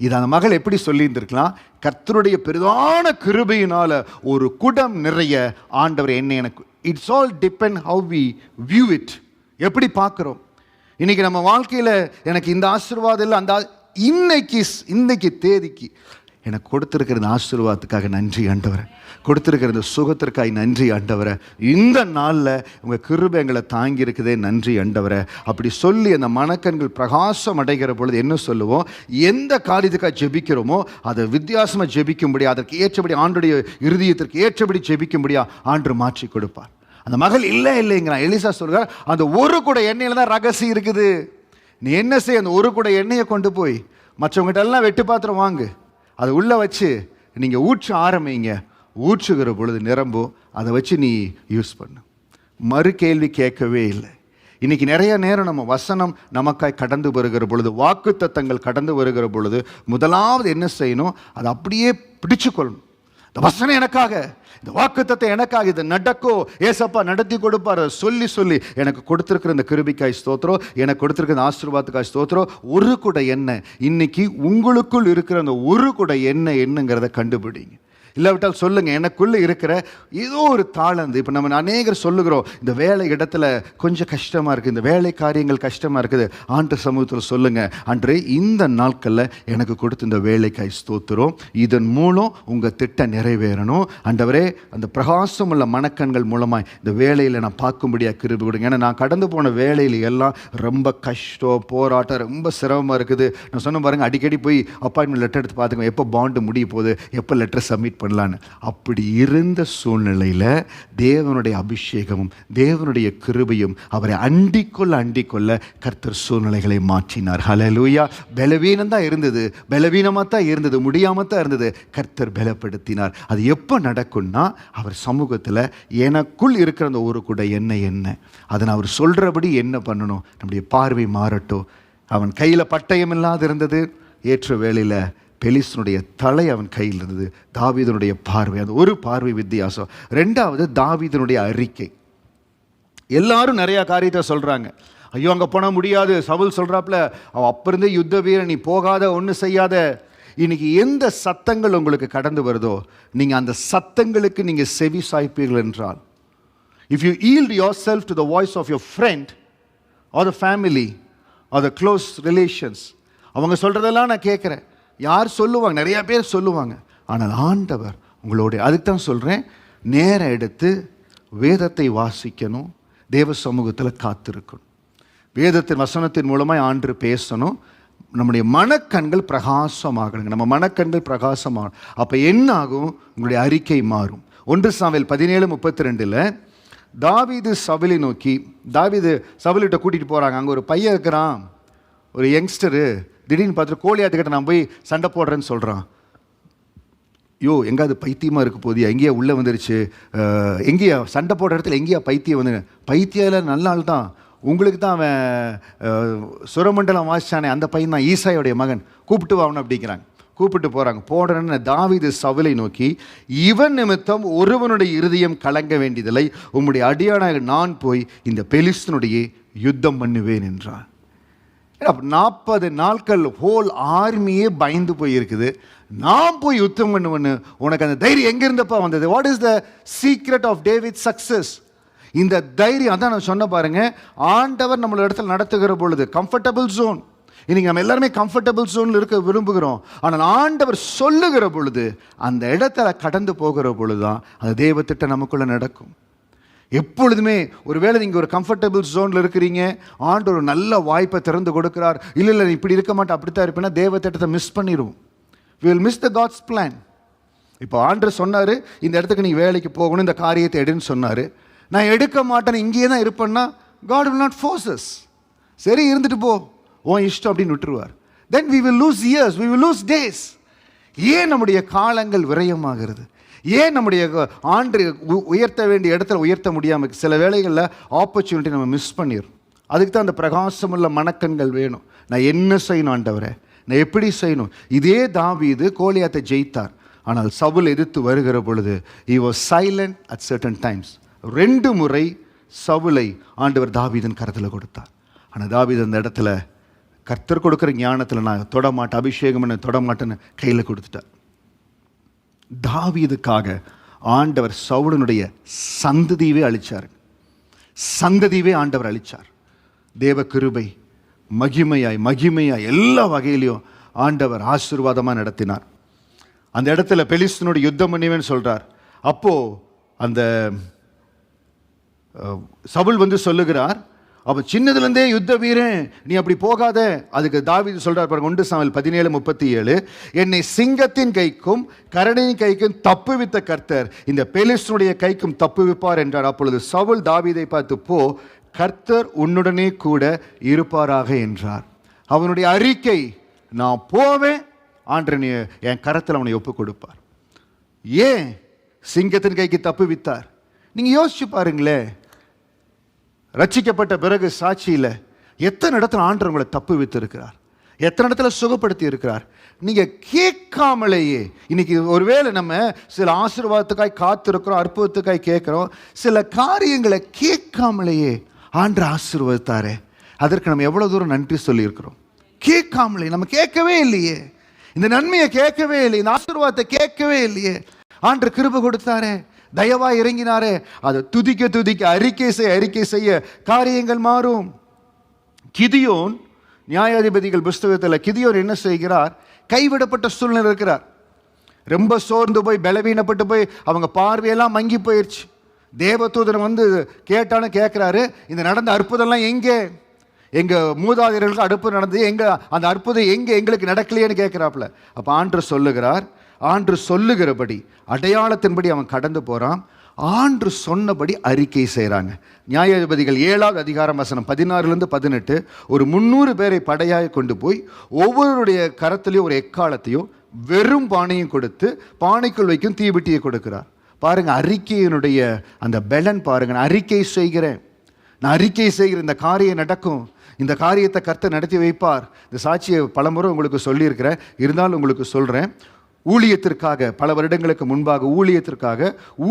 இது அந்த மகள் எப்படி சொல்லியிருந்திருக்கலாம்? கர்த்தருடைய பெரிதான கிருபையினால ஒரு குடம் நிறைய ஆண்டவர் எண்ணெய் எனக்கு. It's all depend how we view it. எப்படி பார்க்குறோம்? இன்னைக்கு நம்ம வாழ்க்கையில் எனக்கு இந்த ஆசீர்வாதம் இல்லை, அந்த இன்னைக்கு தேதிக்கு எனக்கு கொடுத்துருக்கிற இந்த ஆசீர்வாதத்துக்காக நன்றி ஆண்டவரே, கொடுத்துருக்கிற இந்த சுகத்திற்காக நன்றி ஆண்டவரே, இந்த நாளில் உங்கள் கிருபை எங்களை தாங்கி இருக்குதே நன்றி ஆண்டவரே. அப்படி சொல்லி அந்த மனக்கண்கள் பிரகாசம் அடைகிற பொழுது என்ன சொல்லுவோம்? எந்த காரியத்துக்காக ஜெபிக்கிறோமோ அதை வித்தியாசமாக ஜெபிக்கும்படி, அதற்கு ஏற்றபடி ஆண்டுடைய இருதயத்திற்கு ஏற்றபடி ஜெபிக்கும்படியா ஆண்டு மாற்றி கொடுப்பார். அந்த மகள் இல்லை இல்லைங்கிறான். எலிசா சொல்கிறார், அந்த ஒரு கூட எண்ணெயில் தான் ரகசியம் இருக்குது. நீ என்ன செய்ய? அந்த ஒரு கூட எண்ணெயை கொண்டு போய் மற்றவங்ககிட்ட எல்லாம் வெட்டு பாத்திரம் வாங்கு, அதை உள்ளே வச்சு நீங்கள் ஊற்ற ஆரம்பிங்க. ஊற்றுகிற பொழுது நிரம்பும், அதை வச்சு நீ யூஸ் பண்ணு. மறு கேள்வி கேட்கவே இல்லை. இன்றைக்கி நிறைய நேரம் நம்ம வசனம் நமக்காய் கடந்து வருகிற பொழுது, வாக்குத்தத்தங்கள் கடந்து வருகிற பொழுது முதலாவது என்ன செய்யணும்? அதை அப்படியே பிடிச்சு கொள்ளணும். இந்த வசனம் எனக்காக, இந்த வாக்குத்தத்தை எனக்காக, இது நடக்கோ ஏசப்பா நடத்தி கொடுப்பார் சொல்லி சொல்லி எனக்கு கொடுத்துருக்கிற இந்த கிருபிக்காய் ஸ்தோத்திரம், எனக்கு கொடுத்துருக்கிற இந்த ஆசீர்வாதத்துக்காய் ஸ்தோத்திரம். ஒரு கூட எண்ணெய், இன்னைக்கு உங்களுக்குள் இருக்கிற அந்த ஒரு கூட எண்ணெய் என்னங்கிறத கண்டுபிடிங்க. இல்லாவிட்டால் சொல்லுங்கள், எனக்குள்ளே இருக்கிற ஏதோ ஒரு தாளந்து. இப்போ நம்ம அநேகர் சொல்லுகிறோம், இந்த வேலை இடத்துல கொஞ்சம் கஷ்டமாக இருக்குது, இந்த வேலை காரியங்கள் கஷ்டமாக இருக்குது. ஆண்டு சமூகத்தில் சொல்லுங்கள், அன்றே இந்த நாட்களில் எனக்கு கொடுத்து இந்த வேலைக்காய் ஸ்தோத்திரம், இதன் மூலம் உங்கள் திட்டம் நிறைவேறணும் ஆண்டவரே. அந்த பிரகாசம் உள்ள மனக்கண்கள் மூலமாக இந்த வேலையில் நான் பார்க்கும்படியாக கிருபை கொடுங்க. ஏன்னா நான் கடந்து போன வேலையில் எல்லாம் ரொம்ப கஷ்டம், போராட்டம், ரொம்ப சிரமமாக இருக்குது. நான் சொன்ன பாருங்கள், அடிக்கடி போய் அப்பாயின்மெண்ட் லெட்டர் எடுத்து பார்த்துக்கோங்க, எப்போ பாண்டு முடிய போகுது, எப்போ லெட்டர் சப்மிட் பண்ணலான்னு. அப்படி இருந்த சூழ்நிலையில் தேவனுடைய அபிஷேகமும் தேவனுடைய கிருபையும் அவரை அண்டிக்கொள்ள கர்த்தர் சூழ்நிலைகளை மாற்றினார். ஹல்லேலூயா. பலவீனம் தான் இருந்தது, பலவீனமாக தான் இருந்தது, முடியாமல் தான் இருந்தது. கர்த்தர் பலப்படுத்தினார். அது எப்போ நடக்கும்னா, அவர் சமூகத்தில் எனக்குள் இருக்கிற அந்த ஒரு கூட என்ன அதை நான் அவர் சொல்கிறபடி என்ன பண்ணணும்? நம்முடைய பார்வை மாறட்டும். அவன் கையில் பட்டயம் இல்லாது இருந்தது. ஏற்ற வேளையில் பெலிஸ்தனுடைய தலை அவன் கையில் இருந்தது. தாவீதனுடைய பார்வை, அது ஒரு பார்வை வித்தியாசம். 2வது தாவீதனுடைய அறிக்கை. எல்லாரும் நிறையா காரியத்தை சொல்கிறாங்க. ஐயோ அங்கே போனால் முடியாது, சவுல் சொல்கிறாப்புல, அவன் அப்போ இருந்தே யுத்த வீரன், நீ போகாத, ஒன்றும் செய்யாத. இன்னைக்கு எந்த சத்தங்கள் உங்களுக்கு கடந்து வருதோ, நீங்கள் அந்த சத்தங்களுக்கு நீங்கள் செவி சாய்ப்பீர்கள் என்றால், if you yield yourself to the voice of your friend or the family or the close relations, அவங்க சொல்கிறதெல்லாம் நான் கேட்குறேன். யார் சொல்லுவாங்க? நிறையா பேர் சொல்லுவாங்க. ஆனால் ஆண்டவர் உங்களோட, அதுக்கு தான் சொல்கிறேன், நேரம் எடுத்து வேதத்தை வாசிக்கணும், தேவ சமூகத்தில் காத்திருக்கணும், வேதத்தின் வசனத்தின் மூலமாக ஆண்டு பேசணும். நம்முடைய மனக்கண்கள் பிரகாசமாகணுங்க. நம்ம மனக்கண்கள் பிரகாசமாகணும். அப்போ என்ன ஆகும்? உங்களுடைய அறிக்கை மாறும். 1 சாமுவேல் 17:32 தாவீது சவுலை நோக்கி, தாவீது சவுல்கிட்ட கூட்டிகிட்டு போகிறாங்க. அங்கே ஒரு பையன் இருக்கிறான், ஒரு யங்ஸ்டரு. திடீர்னு பார்த்துட்டு கோலியாத்துக்கிட்ட நான் போய் சண்டை போடுறேன்னு சொல்கிறான். யோ, எங்காவது பைத்தியமாக இருக்க போதியா, எங்கேயா உள்ளே வந்துருச்சு, எங்கேயா சண்டை போடுற இடத்துல எங்கேயா பைத்தியம் வந்து, பைத்தியம் நல்ல ஆள் தான், உங்களுக்கு தான் அவன் சுரமண்டலம் வாசிச்சானே அந்த பையன் தான், ஈசாயோடைய மகன், கூப்பிட்டு வாங்கணும் அப்படிங்கிறாங்க. கூப்பிட்டு போகிறாங்க. போடுறேன்னு தாவீது சவுலை நோக்கி, இவன் நிமித்தம் ஒருவனுடைய இருதயம் கலங்க வேண்டியதில்லை, உம்முடைய அடியானாக நான் போய் இந்த பெலிஸ்தனுடைய யுத்தம் பண்ணுவேன் என்றான். 40 நாட்கள் ஹோல் ஆர்மியே பயந்து போயிருக்குது. நான் போய் யுத்தம் பண்ணுவேன்னு உனக்கு அந்த தைரியம் எங்கிருந்தப்பா வந்தது? What is the secret of David success? இந்த தைரியம் அதான் நான் சொன்ன பாருங்க, ஆண்டவர் நம்மளோட இடத்துல நடத்துகிற பொழுது கம்ஃபர்டபுள் ஜோன். இன்னைக்கு நம்ம எல்லாருமே கம்ஃபர்டபுள் ஜோனில் இருக்க விரும்புகிறோம். ஆனால் ஆண்டவர் சொல்லுகிற பொழுது, அந்த இடத்துல கடந்து போகிற பொழுது தான் அந்த தேவ திட்டம் நமக்குள்ள நடக்கும். எப்பொழுதுமே ஒருவேளை நீங்கள் ஒரு கம்ஃபர்டபுள் ஜோனில் இருக்கிறீங்க, ஆண்டவர் ஒரு நல்ல வாய்ப்பை திறந்து கொடுக்கிறார், இல்லை இப்படி இருக்க மாட்டேன் அப்படித்தான் இருப்பேன்னா தேவ திட்டத்தை மிஸ் பண்ணிடுவோம். we will miss the God's plan. இப்போ ஆண்டவர் சொன்னார், இந்த இடத்துக்கு நீ வேலைக்கு போகணும், இந்த காரியத்தை எடுன்னு சொன்னார். நான் எடுக்க மாட்டேன், இங்கேயே தான் இருப்பேன்னா God will not force us. சரி இருந்துட்டு போ, உன் இஷ்டம் அப்படின்னு விட்டுருவார். then we will lose years, we will lose days. ஏன் நம்முடைய காலங்கள் விரயமாகிறது? ஏன் நம்முடைய ஆண்டு உயர்த்த வேண்டிய இடத்துல உயர்த்த முடியாமல் சில வேளைகளில் ஆப்பர்ச்சுனிட்டி நம்ம மிஸ் பண்ணிடுறோம். அதுக்கு தான் அந்த பிரகாசமுள்ள மனக்கண்கள் வேணும். நான் என்ன செய்யணும் ஆண்டவரே, நான் எப்படி செய்யணும்? இதே தாவீது கோலியாத்தை ஜெயித்தார். ஆனால் சவுல் எதிர்த்து வருகிற பொழுது he was silent at certain times. 2 முறை சவுலை ஆண்டவர் தாவீதின் கரத்தில் கொடுத்தார். ஆனால் தாவீது அந்த இடத்துல கர்த்தர் கொடுக்குற ஞானத்தில் நான் தொடமாட்டேன், அபிஷேகம் பண்ண தொடமாட்டேன்னு கையில் கொடுத்துட்டார். தாவீதுக்காக ஆண்டவர் சவுலனுடைய சந்ததியவே அழிச்சார். சந்ததியவே ஆண்டவர் அழிச்சார். தேவ கிருபை மகிமையாய் எல்லா வகையிலையும் ஆண்டவர் ஆசீர்வாதமாக நடத்தினார். அந்த இடத்துல பெலிஸ்தனோட யுத்தம் பண்ணுவேன்னு சொல்றார். அப்போ அந்த சவுல் வந்து சொல்லுகிறார், அப்போ சின்னதுலேருந்தே யுத்த வீரன் நீ அப்படி போகாத. அதுக்கு தாவீது சொல்றார் பாருங்க, 1 சாமுவேல் 17:37 என்னை சிங்கத்தின் கைக்கும் கரடியின் கைக்கும் தப்புவித்த கர்த்தர் இந்த பெலிஸ்தனுடைய கைக்கும் தப்புவிப்பார் என்றார். அப்பொழுது சவுல் தாவீதை பார்த்து, போ, கர்த்தர் உன்னுடனே கூட இருப்பாராக என்றார். அவனுடைய அறிக்கை, நான் போவேன், ஆண்டவர் என் கரத்தில் அவனை ஒப்பு கொடுப்பார். ஏன் சிங்கத்தின் கைக்கு தப்புவித்தார்? நீங்க யோசிச்சு பாருங்களேன். ரட்சிக்கப்பட்ட பிறகு சாட்சியில் எத்தனை இடத்துல ஆண்டவர் உங்களை தப்பு வித்து இருக்கிறார், எத்தனை இடத்துல சுகப்படுத்தி இருக்கிறார். நீங்கள் கேட்காமலேயே, இன்னைக்கு ஒருவேளை நம்ம சில ஆசீர்வாதத்துக்காய் காத்திருக்கிறோம், அற்புதத்துக்காய் கேட்குறோம், சில காரியங்களை கேட்காமலேயே ஆண்டவர் ஆசீர்வதித்தாரே, அதற்கு நம்ம எவ்வளோ தூரம் நன்றி சொல்லியிருக்கிறோம். கேட்காமலே, நம்ம கேட்கவே இல்லையே, இந்த நன்மையை கேட்கவே இல்லையே, இந்த ஆசீர்வாதத்தை கேட்கவே இல்லையே, ஆண்டவர் கிருபை கொடுத்தாரே, தயவாய் இறங்கினாரே, அதை துதிக்க அறிக்கை செய்ய காரியங்கள் மாறும். கிதியோன், நியாயாதிபதிகள் புஸ்தகத்தில் கிதியோன் என்ன செய்கிறார்? கைவிடப்பட்ட சூழ்நிலை இருக்கிறார். ரொம்ப சோர்ந்து போய் பலவீனப்பட்டு போய் அவங்க பார்வையெல்லாம் மங்கி போயிடுச்சு. தேவதூதன் வந்து கேட்டாலும் கேட்குறாரு, இந்த நடந்த அற்புதம்லாம் எங்கே? எங்கள் மூதாதையர்களுக்கு அற்புதம் நடந்தது, அந்த அற்புதம் எங்களுக்கு நடக்கலையேன்னு கேட்குறாப்புல. அப்போ ஆண்டு சொல்லுகிறபடி அடையாளத்தின்படி அவன் கடந்து போகிறான். ஆண்டு சொன்னபடி அறிக்கை செய்கிறாங்க. நியாயாதிபதிகள் 7வது அதிகாரம் வசனம் 16-18 ஒரு 300 பேரை படையாக கொண்டு போய் ஒவ்வொருடைய கரத்துலையும் ஒரு எக்காலத்தையும் வெறும் பானையும் கொடுத்து பானைக்குள் வைக்கும் தீபெட்டியை கொடுக்கிறார். பாருங்க, அறிக்கையினுடைய அந்த பலன் பாருங்க. நான் அறிக்கை செய்கிறேன், இந்த காரியம் நடக்கும், இந்த காரியத்தை கர்த்தர் நடத்தி வைப்பார். இந்த சாட்சியை பலமுறை உங்களுக்கு சொல்லியிருக்கிறேன், இருந்தாலும் உங்களுக்கு சொல்கிறேன். ஊழியத்திற்காக பல வருடங்களுக்கு முன்பாக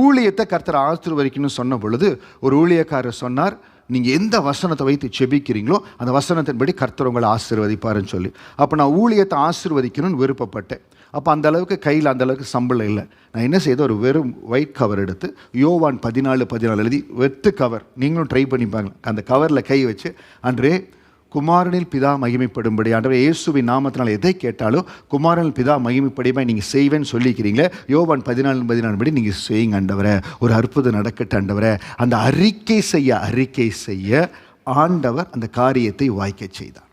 ஊழியத்தை கர்த்தர் ஆசீர்வதிக்கணும்னு சொன்ன பொழுது ஒரு ஊழியக்காரர் சொன்னார், நீங்கள் எந்த வசனத்தை வைத்து செபிக்கிறீங்களோ அந்த வசனத்தின்படி கர்த்தர் உங்களை ஆசீர்வதிப்பாருன்னு சொல்லி. அப்போ நான் ஊழியத்தை ஆசீர்வதிக்கணும்னு விருப்பப்பட்டேன். அப்போ அந்த அளவுக்கு கையில் அந்த அளவுக்கு சம்பளம் இல்லை. நான் என்ன செய்தேன், ஒரு வெறும் ஒயிட் கவர் எடுத்து யோவான் 14:14 எழுதி வெத்து கவர், நீங்களும் ட்ரை பண்ணிப்பாங்க, அந்த கவரில் கை வச்சு, அன்றே குமாரனில் பிதா மகிமைப்படும்படி, ஆண்டவரே இயேசுவின் நாமத்தினால் எதை கேட்டாலும் குமாரனில் பிதா மகிமைப்படியுமா நீங்கள் செய்வேன்னு சொல்லிக்கிறீங்களே, யோவான் 14:14 படி நீங்கள் செய்யுங்க ஆண்டவரே, ஒரு அற்புதம் நடக்கட்டும் ஆண்டவரே. அந்த அறிக்கை செய்ய ஆண்டவர் அந்த காரியத்தை வாய்க்க செய்தார்.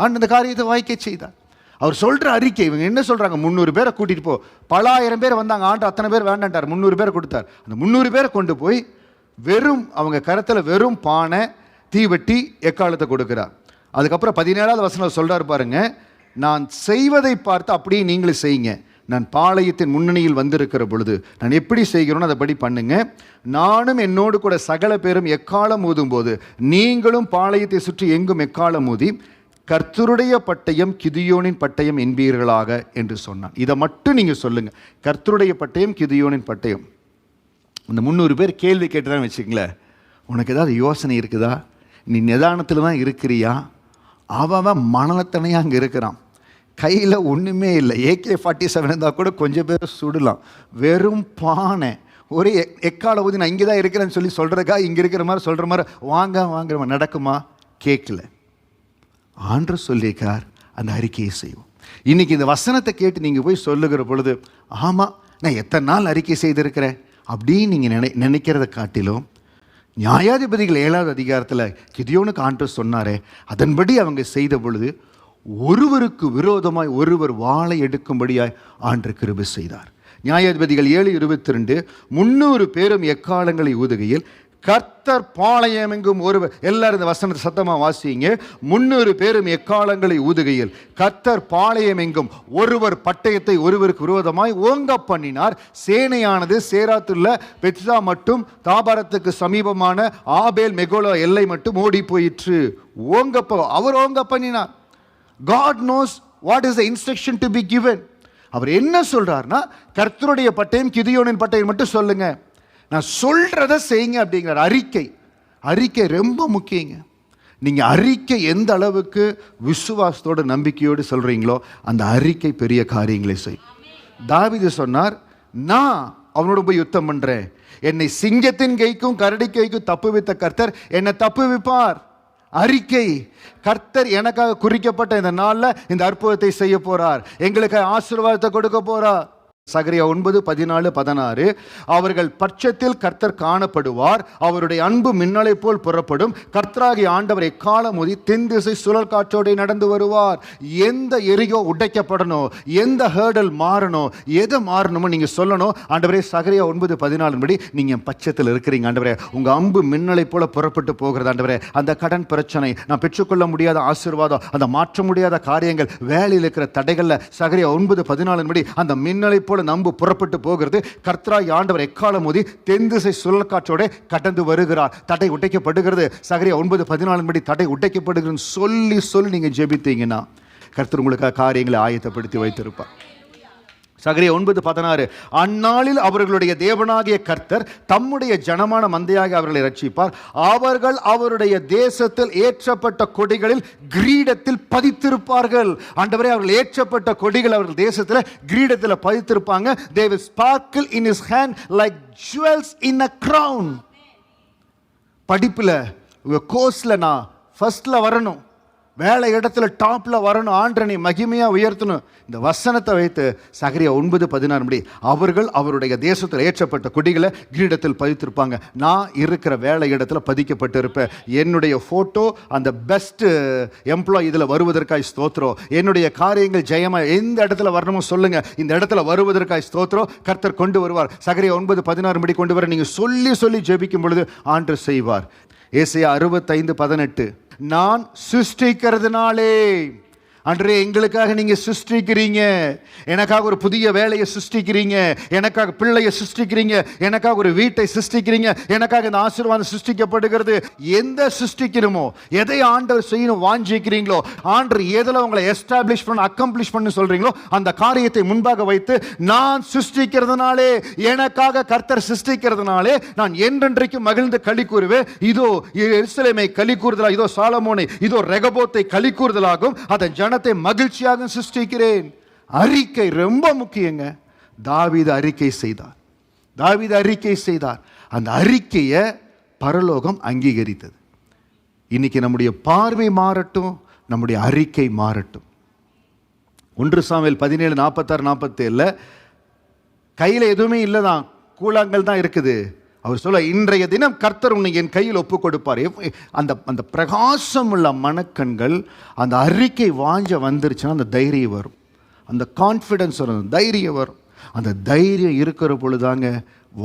ஆண்டு அந்த காரியத்தை வாய்க்க செய்தார். அவர் சொல்கிற அறிக்கை, இவங்க என்ன சொல்கிறாங்க, 300 பேரை கூட்டிகிட்டு போ. பல ஆயிரம் பேர் வந்தாங்க, ஆண்டு அத்தனை பேர் வேண்டான்ட்டார், 300 பேரை கொடுத்தார். அந்த 300 பேரை கொண்டு போய் வெறும் அவங்க கரத்தில் வெறும் பானை, தீவெட்டி, எக்காலத்தை கொடுக்குறார். அதுக்கப்புறம் 17வது வசனம் சொல்கிறார் பாருங்க, நான் செய்வதை பார்த்து அப்படியே நீங்களும் செய்யுங்க. நான் பாளையத்தின் முன்னணியில் வந்திருக்கிற பொழுது நான் எப்படி செய்கிறோன்னு அதைப்படி பண்ணுங்க. நானும் என்னோடு கூட சகல பேரும் எக்காலம் ஊதும் போது நீங்களும் பாளையத்தை சுற்றி எங்கும் எக்காலம் ஊதி கர்த்தருடைய பட்டயம் கிதியோனின் பட்டயம் என்பீர்களாக என்று சொன்னான். இதை மட்டும் நீங்கள் சொல்லுங்கள், கர்த்தருடைய பட்டயம் கிதியோனின் பட்டயம். இந்த 300 பேர் கேள்வி கேட்டுதான் வச்சுக்கங்களேன், உனக்கு ஏதாவது யோசனை இருக்குதா? நீ நிதானத்தில் தான் இருக்கிறியா? அவன் மனத்தனையாக அங்கே இருக்கிறான், கையில் ஒன்றுமே இல்லை. AK-47 இருந்தால் கூட கொஞ்சம் பேர் சுடலாம். வெறும் பானை, ஒரே எக்கால ஊதி நான் இங்கே தான் இருக்கிறேன்னு சொல்லி சொல்கிறக்கா, இங்கே இருக்கிற மாதிரி சொல்கிற மாதிரி வாங்குற மாதிரி நடக்குமா? கேட்கல. ஆண்டவர் சொல்லியிருக்கார், அந்த அறிக்கையை செய்வோம். இன்றைக்கி இந்த வசனத்தை கேட்டு நீங்கள் போய் சொல்லுகிற பொழுது, ஆமாம் நான் எத்தனை நாள் அறிக்கை செய்திருக்கிறேன் அப்படின்னு நீங்கள் நினைக்கிறத காட்டிலும், நியாயாதிபதிகள் 7வது அதிகாரத்தில் கிதியோனுக்கு ஆண்டவர் சொன்னாரே, அதன்படி அவங்க செய்த பொழுது ஒருவருக்கு விரோதமாய் ஒருவர் வாளை எடுக்கும்படியாய் ஆண்டவர் கிருபை செய்தார். நியாயாதிபதிகள் 7:22, 300 பேரும் எக்காலங்களை ஊதுகையில் கர்த்தர் பாளையம் எங்கும் ஒருவர், எல்லாரும் இந்த வசனத்தை சத்தமாக வாசிங்க. 300 பேரும் எக்காலங்களை ஊதுகையில் கர்த்தர் பாளையம் எங்கும் ஒருவர் பட்டயத்தை ஒருவருக்கு விரோதமாய் ஓங்க பண்ணினார். சேனையானது சேராத்துள்ள பெத்சா மட்டும் தாபாரத்துக்கு சமீபமான ஆபேல் மெகோலா எல்லை மட்டும் ஓடி போயிற்று. அவர் ஓங்க பண்ணினார். God knows what is the instruction to be given. அவர் என்ன சொல்றார்னா, கர்த்தருடைய பட்டயம் கிதியோனின் பட்டயம் மட்டும் சொல்லுங்க, நான் சொல்றதை செய்யுங்க அப்படிங்கிற அறிக்கை ரொம்ப முக்கியங்க. நீங்க அறிக்கை எந்த அளவுக்கு விசுவாசத்தோட நம்பிக்கையோடு சொல்றீங்களோ அந்த அறிக்கை பெரிய காரியங்களை செய்யும். தாவீது சொன்னார், நான் அவனோட போய் யுத்தம் பண்றேன், என்னை சிங்கத்தின் கைக்கும் கரடி கைக்கும் தப்புவித்த கர்த்தர் என்னை தப்புவிப்பார். அறிக்கை, கர்த்தர் எனக்காக குறிக்கப்பட்ட இந்த நாளில் இந்த அற்புதத்தை செய்ய போறார், எங்களுக்கு ஆசீர்வாதத்தை கொடுக்க போறார். சகரியா 9:14-16, அவர்கள் பட்சத்தில் கர்த்தர் காணப்படுவார், அவருடைய அன்பு மின்னலை போல் புறப்படும், கர்த்தராகிய ஆண்டவர் எக்காலம் ஊதி தென் திசை சுழல் காற்றோடு நடந்து வருவார். எந்த எரியோ உடைக்கப்படணும், எந்த ஹேர்டல் மாறணும், எதை மாறணுமோ நீங்க சொல்லணும். ஆண்டவரே, சகரியா 9:14 படி நீங்க பட்சத்தில் இருக்கிறீங்க ஆண்டவரே, உங்க அன்பு மின்னலை போல புறப்பட்டு போகிறது ஆண்டவரே. அந்த கடன் பிரச்சனை, நான் பெற்றுக்கொள்ள முடியாத ஆசீர்வாதம், அந்த மாற்ற முடியாத காரியங்கள், வேலையில் இருக்கிற தடைகள்ல சகரியா 9:14 படி அந்த மின்னலை போல நம்பு புறப்பட்டு போகிறது. கர்த்தராகிய ஆண்டவர் எக்காலம் ஊதி தென் திசை சுழல் காற்றோட கடந்து வருகிறார். தடை உடைக்கப்படுகிறது. சகரியா 9:14 படி தடை உடைக்கப்படுகிறது சொல்லி நீங்க ஜெபித்தீங்கன்னா கர்த்தர் உங்களுக்கு காரியங்களை ஆயத்தப்படுத்தி வைத்திருப்பார். சகரியா 9:16, அந்நாளில் அவர்களுடைய தேவனாகிய கர்த்தர் தம்முடைய ஜனமான மந்தையாக அவர்களை ரட்சிப்பார், அவர்கள் அவருடைய தேசத்தில் ஏற்றப்பட்ட கொடிகளில் கிரீடத்தில் பதித்திருப்பார்கள். ஆண்டவரே, அவர்கள் ஏற்றப்பட்ட கொடிகள் அவர்கள் தேசத்தில் கிரீடத்தில் பதித்திருப்பாங்க. They will sparkle in his hand like jewels in a crown. படிப்பில் கோர்ஸில் நான் ஃபர்ஸ்ட்ல வரணும், வேலை இடத்துல டாப்ல வரணும், ஆண்டனை மகிமையா உயர்த்தணும். இந்த வசனத்தை வைத்து சகரியா 9:16 படி அவர்கள் அவருடைய தேசத்தில் ஏற்றப்பட்ட கொடிகளை கிரீடத்தில் பதித்திருப்பாங்க. நான் இருக்கிற வேலை இடத்துல பதிக்கப்பட்டு இருப்பேன். என்னுடைய போட்டோ அந்த பெஸ்ட் எம்ப்ளாய் இதில் வருவதற்காய் ஸ்தோத்திரம். என்னுடைய காரியங்கள் ஜெயமா எந்த இடத்துல வரணுமோ சொல்லுங்க, இந்த இடத்துல வருவதற்காய் ஸ்தோத்திரம். கர்த்தர் கொண்டு வருவார். சகரியா 9:16 படி கொண்டு வர நீங்க சொல்லி ஜெபிக்கும் பொழுது ஆண்டவர் செய்வார். ஏசாயா 65:18, நான் சிருஷ்டிக்கிறதுனாலே, அன்றே எங்களுக்காக நீங்க சிருஷ்டிக்கிறீங்க, எனக்காக ஒரு புதிய வேலையை சிருஷ்டிக்கிறீங்க, எனக்காக பிள்ளையை சிருஷ்டிக்கிறீங்க, எனக்காக ஒரு வீட்டை சிருஷ்டிக்கிறீங்க, எனக்காக இந்த ஆசீர்வாதம் சிருஷ்டிக்கப்படுகிறது. எந்த சிருஷ்டிக்கணுமோ, எதை ஆண்டவர் செய்யணும் வாஞ்சிக்கிறீங்களோ, ஆண்டவர் எதில் உங்களை எஸ்டாப்ளிஷ் பண்ண அக்கம்ப்ளிஷ் பண்ண சொல்றீங்களோ அந்த காரியத்தை முன்பாக வைத்து, நான் சிருஷ்டிக்கிறதுனாலே, எனக்காக கர்த்தர் சிருஷ்டிக்கிறதுனாலே நான் என்றென்றைக்கு மகிழ்ந்து களி கூறுவேன். இதோ எருசலேமை களி கூறுதலா, இதோ சாலமோனை, இதோ ரெகபோத்தை களி கூறுதலாகும், அதன் ஜனத்தை மகிழ்ச்சியாக சிருஷ்டிக்கிறேன். அறிக்கை ரொம்ப முக்கியங்க. தாவீது அறிக்கை செய்தார். அந்த அறிக்கையை பரலோகம் அங்கீகரித்தது. இன்னைக்கு நம்முடைய பார்வை மாறட்டும், நம்முடைய அறிக்கை மாறட்டும். 1 சாமுவேல் 17:46-47 கையில் எதுவுமே இல்லை தான், கூழாங்கல் தான் இருக்குது. அவர் சொல்ல, இன்றைய தினம் கர்த்தர் உன்னை என் கையில் ஒப்பு கொடுப்பார். அந்த அந்த பிரகாசம் உள்ள மனக்கண்கள், அந்த அறிக்கை வாஞ்ச வந்துருச்சுன்னா அந்த தைரியம் வரும், அந்த கான்ஃபிடன்ஸ் வரும், தைரியம் வரும். அந்த தைரியம் இருக்கிற பொழுதாங்க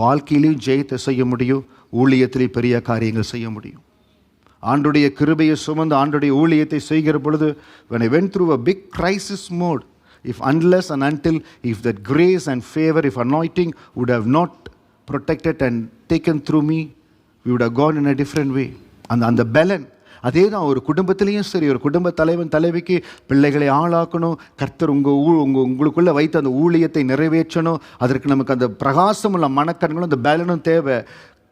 வாழ்க்கையிலையும் ஜெயத்தை செய்ய முடியும், ஊழியத்திலையும் பெரிய காரியங்கள் செய்ய முடியும். ஆண்டுடைய கிருபையை சுமந்து ஆண்டுடைய ஊழியத்தை செய்கிற பொழுது, when I went through a big crisis mode, if unless and until if that grace and favor, if anointing would have not protected and taken through me, we would have gone in a different way. அந்த பலன் அதே தான் ஒரு குடும்பத்திலையும் சரி. ஒரு குடும்ப தலைவன் தலைவிக்கு பிள்ளைகளை ஆளாக்கணும், கர்த்தர் உங்களுக்குள்ளே வைத்து அந்த ஊழியத்தை நிறைவேற்றணும். அதற்கு நமக்கு அந்த பிரகாசமுள்ள மனக்கண்களும் அந்த பலனும் தேவை.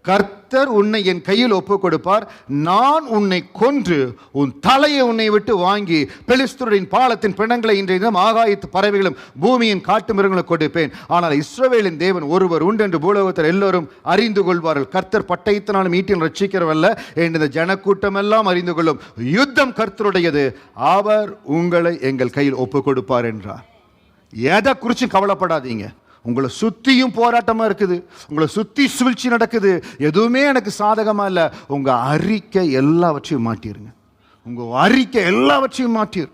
கர்த்தர் உன்னை என் கையில் ஒப்பு கொடுப்பார், நான் உன்னை கொன்று உன் தலையை உன்னை விட்டு வாங்கி பெலிஸ்தரின் பாலத்தின் பிணங்களை இன்றைய தினம் ஆகாயத்து பறவைகளும் பூமியின் காட்டு மிருகங்களும் கொடுப்பேன். ஆனால் இஸ்ரவேலின் தேவன் ஒருவர் உண்டு என்று பூலோகத்தில் எல்லோரும் அறிந்து கொள்வார்கள். கர்த்தர் பட்டயத்தினாலும் ஈட்டில் ரட்சிக்கிறவல்ல என்று இந்த ஜனக்கூட்டம் எல்லாம் அறிந்து கொள்ளும். யுத்தம் கர்த்தருடையது, அவர் உங்களை எங்கள் கையில் ஒப்பு கொடுப்பார் என்றார். எதை குறிச்சும் கவலைப்படாதீங்க. உங்களை சுற்றியும் போராட்டமாக இருக்குது, உங்களை சுற்றி சூழ்ச்சி நடக்குது, எதுவுமே எனக்கு சாதகமாக இல்லை. உங்கள் அறிக்கை எல்லாவற்றையும் மாற்றிடுங்க. உங்கள் அறிக்கை எல்லாவற்றையும் மாற்றிடு.